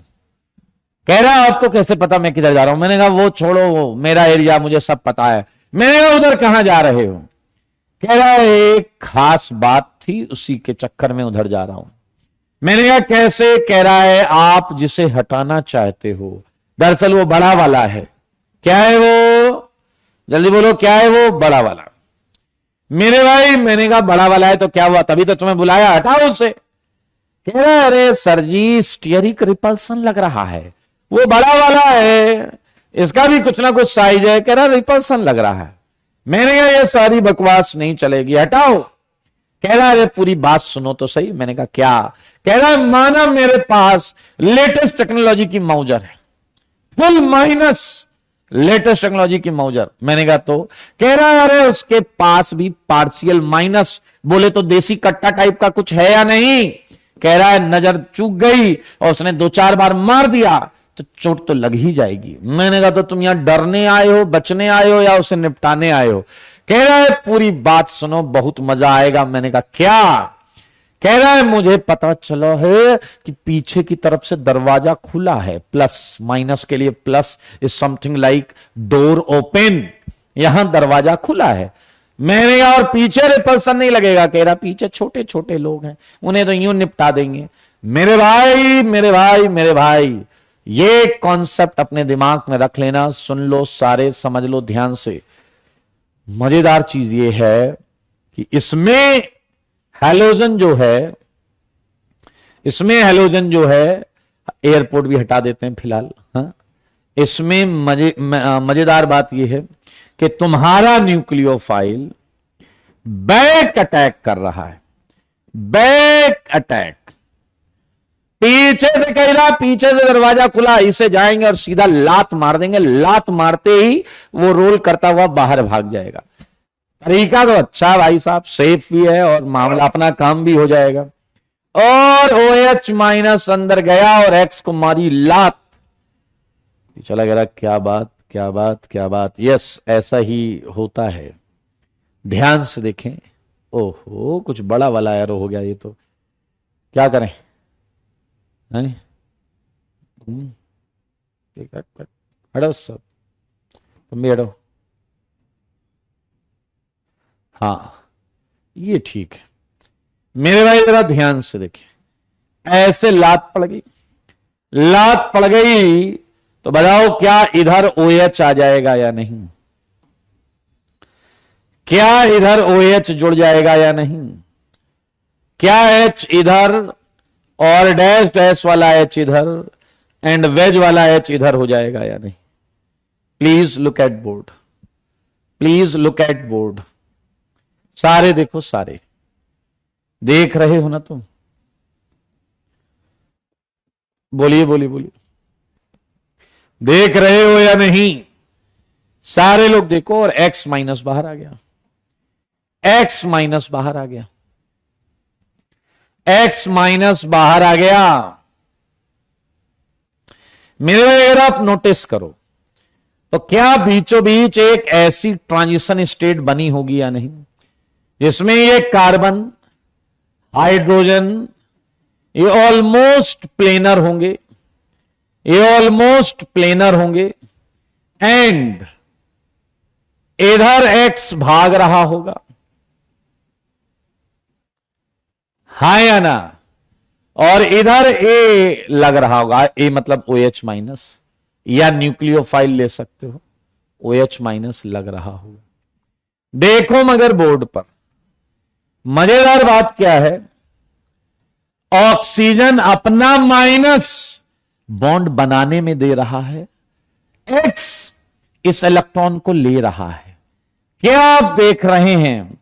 कह रहा आपको कैसे पता मैं किधर जा रहा हूं? मैंने कहा वो छोड़ो, वो मेरा एरिया मुझे सब पता है। मैंने कहा उधर कहां जा रहे हो? कह रहा एक खास बात थी उसी के चक्कर में उधर जा रहा हूं। मैंने कहा कैसे? कह रहा है आप जिसे हटाना चाहते हो दरअसल वो बड़ा वाला है। क्या है वो? जल्दी बोलो, क्या है वो? बड़ा वाला। मेरे भाई मैंने कहा बड़ा वाला है तो क्या हुआ? तभी तो तुम्हें बुलाया, हटाओ उसे। कह रहा अरे सर जी स्टीयरिक रिपल्सन लग रहा है, वो बड़ा वाला है, इसका भी कुछ ना कुछ साइज है। कह रहा रिपल्सन लग रहा है। मैंने कहा ये सारी बकवास नहीं चलेगी, हटाओ। कह रहा अरे पूरी बात सुनो तो सही। मैंने कहा क्या? कह रहा माना मेरे पास लेटेस्ट टेक्नोलॉजी की माउजर है, फुल माइनस लेटेस्ट टेक्नोलॉजी की माउजर। मैंने कहा तो? कह रहा अरे उसके पास भी पार्शियल माइनस, बोले तो देसी कट्टा टाइप का कुछ है या नहीं? कह रहा है नजर चूक गई और उसने 2-4 बार मार दिया तो चोट तो लग ही जाएगी। मैंने कहा तो तुम यहां डरने आए हो, बचने आए हो या उसे निपटाने आए हो? कह रहा है पूरी बात सुनो, बहुत मजा आएगा। मैंने कहा क्या? कह रहा है मुझे पता चला है कि पीछे की तरफ से दरवाजा खुला है, प्लस माइनस के लिए plus is something like door open, यहां दरवाजा खुला है। मैंने कहा और पीछे रिपल्सन नहीं लगेगा? कह रहा पीछे छोटे छोटे लोग हैं, उन्हें तो यूं निपटा देंगे। मेरे भाई मेरे भाई मेरे भाई, ये कॉन्सेप्ट अपने दिमाग में रख लेना, सुन लो सारे, समझ लो ध्यान से। मजेदार चीज ये है कि इसमें हैलोजन जो है, इसमें हैलोजन जो है, एयरपोर्ट भी हटा देते हैं फिलहाल। हाँ, इसमें मजेदार बात यह है कि तुम्हारा न्यूक्लियोफाइल बैक अटैक कर रहा है, बैक अटैक। पीछे से कह रहा, पीछे से दरवाजा खुला, इसे जाएंगे और सीधा लात मार देंगे, लात मारते ही वो रोल करता हुआ बाहर भाग जाएगा। तरीका तो अच्छा भाई साहब, सेफ भी है और मामला अपना काम भी हो जाएगा। और OH माइनस अंदर गया और X को मारी लात, चला गया। क्या बात क्या बात क्या बात। यस, ऐसा ही होता है, ध्यान से देखें। ओहो कुछ बड़ा वाला एरो हो गया, ये तो क्या करें? हटो सब, तुम भी हटो। हाँ ये ठीक है। मेरे भाई जरा ध्यान से देखिए, ऐसे लात पड़ गई, लात पड़ गई तो बताओ क्या इधर OH आ जाएगा या नहीं? क्या इधर OH जुड़ जाएगा या नहीं? क्या H इधर और डैश डैश वाला H इधर एंड वेज वाला H इधर हो जाएगा या नहीं? Please look at board, please look at board. सारे देखो, सारे देख रहे हो ना तुम? बोलिए बोलिए बोलिए, देख रहे हो या नहीं? सारे लोग देखो। और X माइनस बाहर आ गया, X माइनस बाहर आ गया, X माइनस बाहर आ गया। मेरे अगर आप नोटिस करो तो क्या बीचों बीच एक ऐसी ट्रांजिशन स्टेट बनी होगी या नहीं, जिसमें ये कार्बन हाइड्रोजन ये ऑलमोस्ट प्लेनर होंगे, ये ऑलमोस्ट प्लेनर होंगे एंड इधर X भाग रहा होगा, हाँ या ना? और इधर A लग रहा होगा, A मतलब OH माइनस, या न्यूक्लियोफाइल ले सकते हो, OH माइनस लग रहा होगा। देखो मगर बोर्ड पर मजेदार बात क्या है, ऑक्सीजन अपना माइनस बॉन्ड बनाने में दे रहा है, X इस इलेक्ट्रॉन को ले रहा है। क्या आप देख रहे हैं?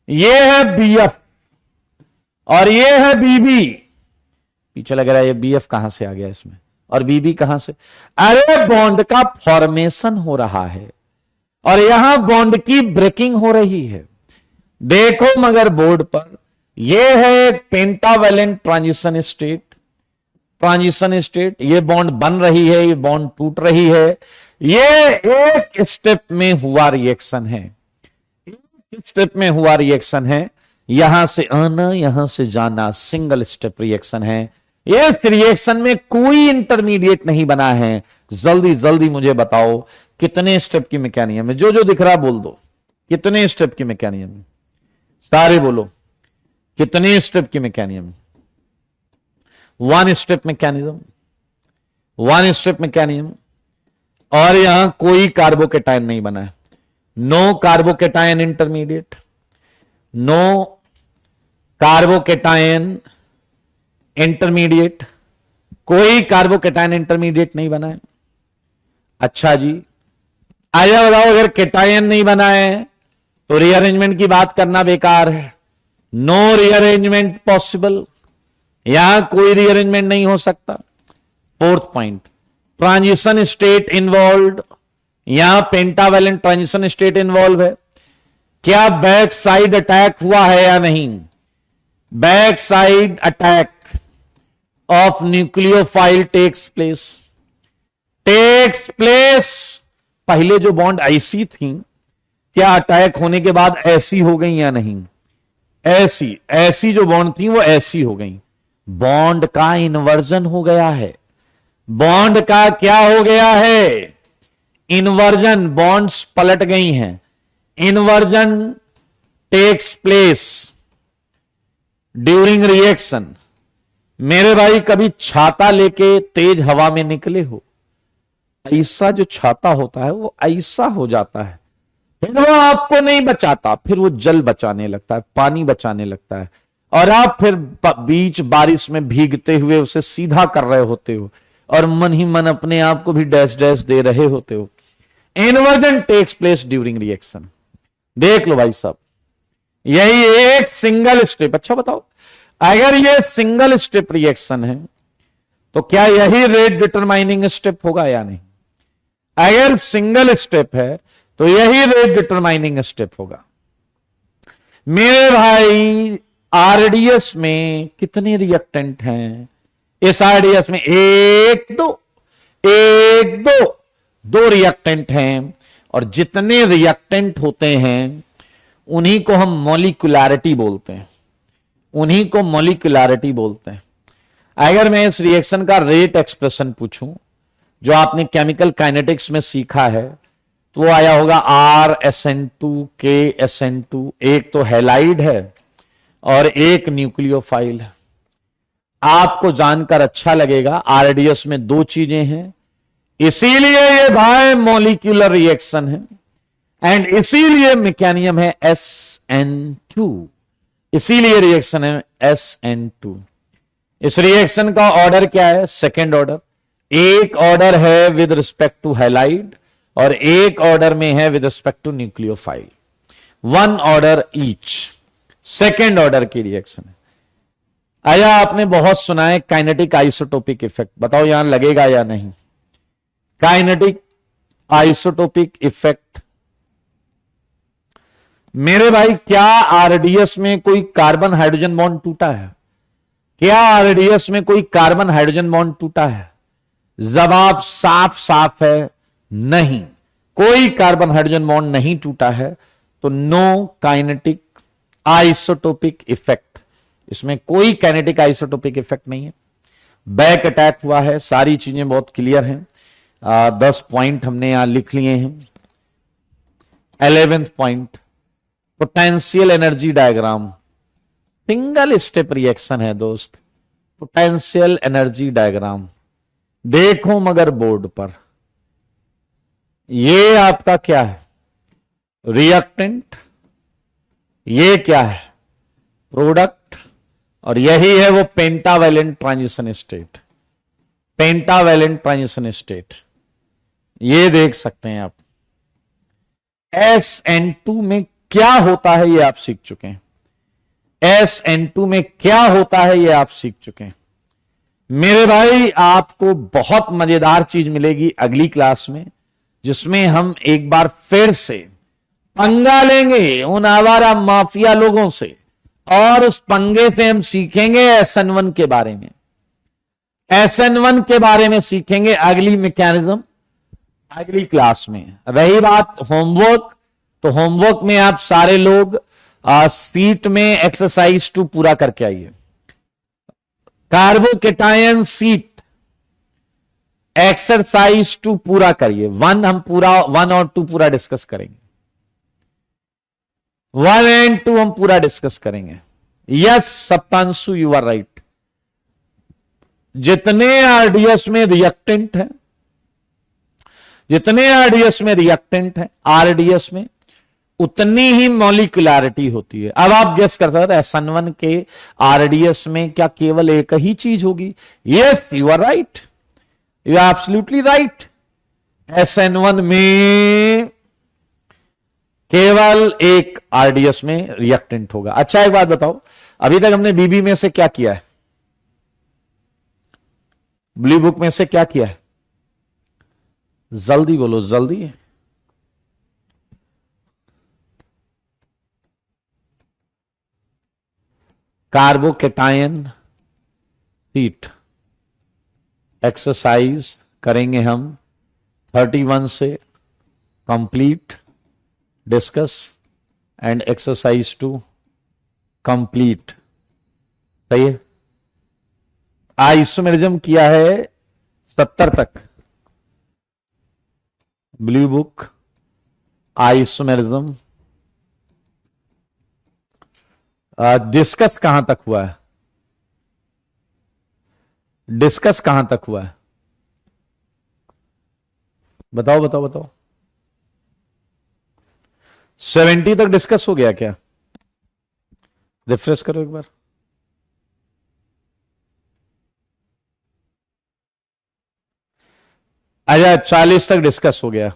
यह है BF और यह है BB। पीछे लग रहा है ये BF कहां से आ गया इसमें, और BB कहां से? अरे बॉन्ड का फॉर्मेशन हो रहा है और यहां बॉन्ड की ब्रेकिंग हो रही है। देखो मगर बोर्ड पर यह है एक pentavalent transition state, transition state, ये बॉन्ड बन रही है, ये बॉन्ड टूट रही है, ये एक स्टेप में हुआ रिएक्शन है, एक स्टेप में हुआ रिएक्शन है, यहां से आना यहां से जाना, सिंगल स्टेप रिएक्शन है। इस रिएक्शन में कोई इंटरमीडिएट नहीं बना है। जल्दी जल्दी मुझे बताओ कितने स्टेप की मैकेनिज्म है, जो जो दिख रहा बोल दो, कितने स्टेप की मैकेनिज्म है, सारे बोलो कितने स्टेप की mechanism. One step mechanism, one step mechanism, और यहां कोई कार्बोकेटायन नहीं बना है, no carbocation intermediate, no carbocation intermediate, कोई कार्बोकेटायन इंटरमीडिएट नहीं बना है। अच्छा जी, आया बताओ, अगर केटायन नहीं बना है तो रीअरेंजमेंट की बात करना बेकार है। नो रीअरेंजमेंट पॉसिबल, यहां कोई रीअरेंजमेंट नहीं हो सकता। Fourth point, transition state involve, यहां पेंटावैलेंट ट्रांजिशन स्टेट इन्वॉल्व है। क्या बैक साइड अटैक हुआ है या नहीं? Back side attack of nucleophile takes place, takes place. पहले जो बॉन्ड ऐसी थी, क्या अटैक होने के बाद ऐसी हो गई या नहीं? ऐसी ऐसी जो बॉन्ड थी वो ऐसी हो गई। बॉन्ड का इन्वर्जन हो गया है। बॉन्ड का क्या हो गया है? इन्वर्जन, बॉन्ड्स पलट गई हैं। Inversion takes place during reaction. मेरे भाई, कभी छाता लेके तेज हवा में निकले हो? ऐसा जो छाता होता है वो ऐसा हो जाता है, फिर वो आपको नहीं बचाता, फिर वो जल बचाने लगता है, पानी बचाने लगता है, और आप फिर बीच बारिश में भीगते हुए उसे सीधा कर रहे होते हो और मन ही मन अपने आप को भी डैश डैश दे रहे होते हो। Inversion takes place during reaction. देख लो भाई साहब, यही एक सिंगल स्टेप। अच्छा बताओ, अगर ये सिंगल स्टेप रिएक्शन है तो क्या यही रेट डिटरमाइनिंग स्टेप होगा या नहीं? अगर सिंगल स्टेप है तो यही रेट डिटरमाइनिंग स्टेप होगा। मेरे भाई, आरडीएस में कितने रिएक्टेंट हैं? इस आरडीएस में एक दो रिएक्टेंट हैं, और जितने रिएक्टेंट होते हैं उन्हीं को हम मॉलिक्यूलैरिटी बोलते हैं, उन्हीं को मॉलिक्यूलैरिटी बोलते हैं। अगर मैं इस रिएक्शन का रेट एक्सप्रेशन पूछूं, जो आपने केमिकल काइनेटिक्स में सीखा है, तो वो आया होगा RSN2 KSN2। एक तो हैलाइड है और एक न्यूक्लियोफाइल है। आपको जानकर अच्छा लगेगा, आरडीएस में दो चीजें हैं, इसीलिए ये भाई मॉलिक्यूलर रिएक्शन है, एंड इसीलिए मैकेनिज्म है SN2, इसीलिए रिएक्शन है SN2। इस रिएक्शन का ऑर्डर क्या है? Second order. एक ऑर्डर है विद रिस्पेक्ट टू हैलाइड और एक ऑर्डर में है with respect to nucleophile. One order each, second order की रिएक्शन है। आया आपने बहुत सुना है काइनेटिक आइसोटोपिक इफेक्ट, बताओ यहां लगेगा या नहीं? Kinetic isotopic effect. मेरे भाई, क्या आरडीएस में कोई कार्बन हाइड्रोजन बॉन्ड टूटा है? क्या आरडीएस में कोई कार्बन हाइड्रोजन बॉन्ड टूटा है? जवाब साफ साफ है, नहीं, कोई कार्बन हाइड्रोजन बॉन्ड नहीं टूटा है। तो नो काइनेटिक आइसोटोपिक इफेक्ट, इसमें कोई काइनेटिक आइसोटोपिक इफेक्ट नहीं है। बैक अटैक हुआ है, सारी चीजें बहुत क्लियर हैं। 10 पॉइंट हमने यहां लिख लिए हैं। 11th point, potential energy diagram. Single step reaction है दोस्त, पोटेंशियल एनर्जी डायग्राम। देखो मगर बोर्ड पर, ये आपका क्या है? रिएक्टेंट। ये क्या है? प्रोडक्ट। और यही है वो pentavalent transition state, pentavalent transition state. ये देख सकते हैं आप। SN2 में क्या होता है ये आप सीख चुके हैं। SN2 में क्या होता है ये आप सीख चुके हैं। मेरे भाई, आपको बहुत मजेदार चीज मिलेगी अगली क्लास में, जिसमें हम एक बार फिर से पंगा लेंगे उन आवारा माफिया लोगों से, और उस पंगे से हम सीखेंगे SN1 के बारे में। SN1 के बारे में सीखेंगे अगली मैकेनिज्म अगली क्लास में। रही बात होमवर्क, तो होमवर्क में आप सारे लोग सीट में एक्सरसाइज 2 पूरा करके आइए। कार्बोकेटायन सीट एक्सरसाइज 2 पूरा करिए। 1 हम पूरा 1 और 2 पूरा डिस्कस करेंगे। 1 एंड 2 हम पूरा डिस्कस करेंगे। Yes Saptanshu, you are right. जितने आरडीएस में रिएक्टेंट है, जितने आरडीएस में रिएक्टेंट है, आरडीएस में उतनी ही मॉलिक्यूलैरिटी होती है। अब आप गेस कर सकते हैं SN1 के आरडीएस में क्या केवल एक ही चीज होगी? Yes, you are right, you are absolutely right. SN1 में केवल एक आरडीएस में रिएक्टेंट होगा। अच्छा एक बात बताओ, अभी तक हमने बीबी में से क्या किया है? ब्लू बुक में से क्या किया है? जल्दी बोलो, जल्दी। कार्बोकेटायन सीट एक्सरसाइज करेंगे हम 31 से complete discuss and exercise 2 complete. सही है। आइसोमेरिज्म किया है 70 तक। ब्लू बुक आइसोमेरिज्म डिस्कस कहां तक हुआ है? डिस्कस कहां तक हुआ है? बताओ बताओ बताओ। 70 तक डिस्कस हो गया क्या? रिफ्रेश करो एक बार। अच्छा 40 तक डिस्कस हो गया।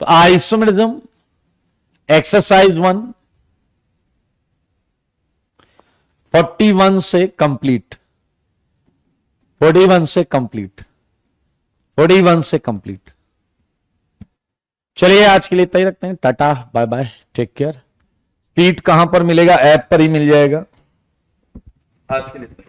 तो आइसोमेरिज्म एक्सरसाइज 1 41 से कंप्लीट, 41 से कंप्लीट, 41 से कंप्लीट। चलिए आज के लिए इतना ही रखते हैं। Tata, bye bye, take care. Seat कहां पर मिलेगा? ऐप पर ही मिल जाएगा। आज के लिए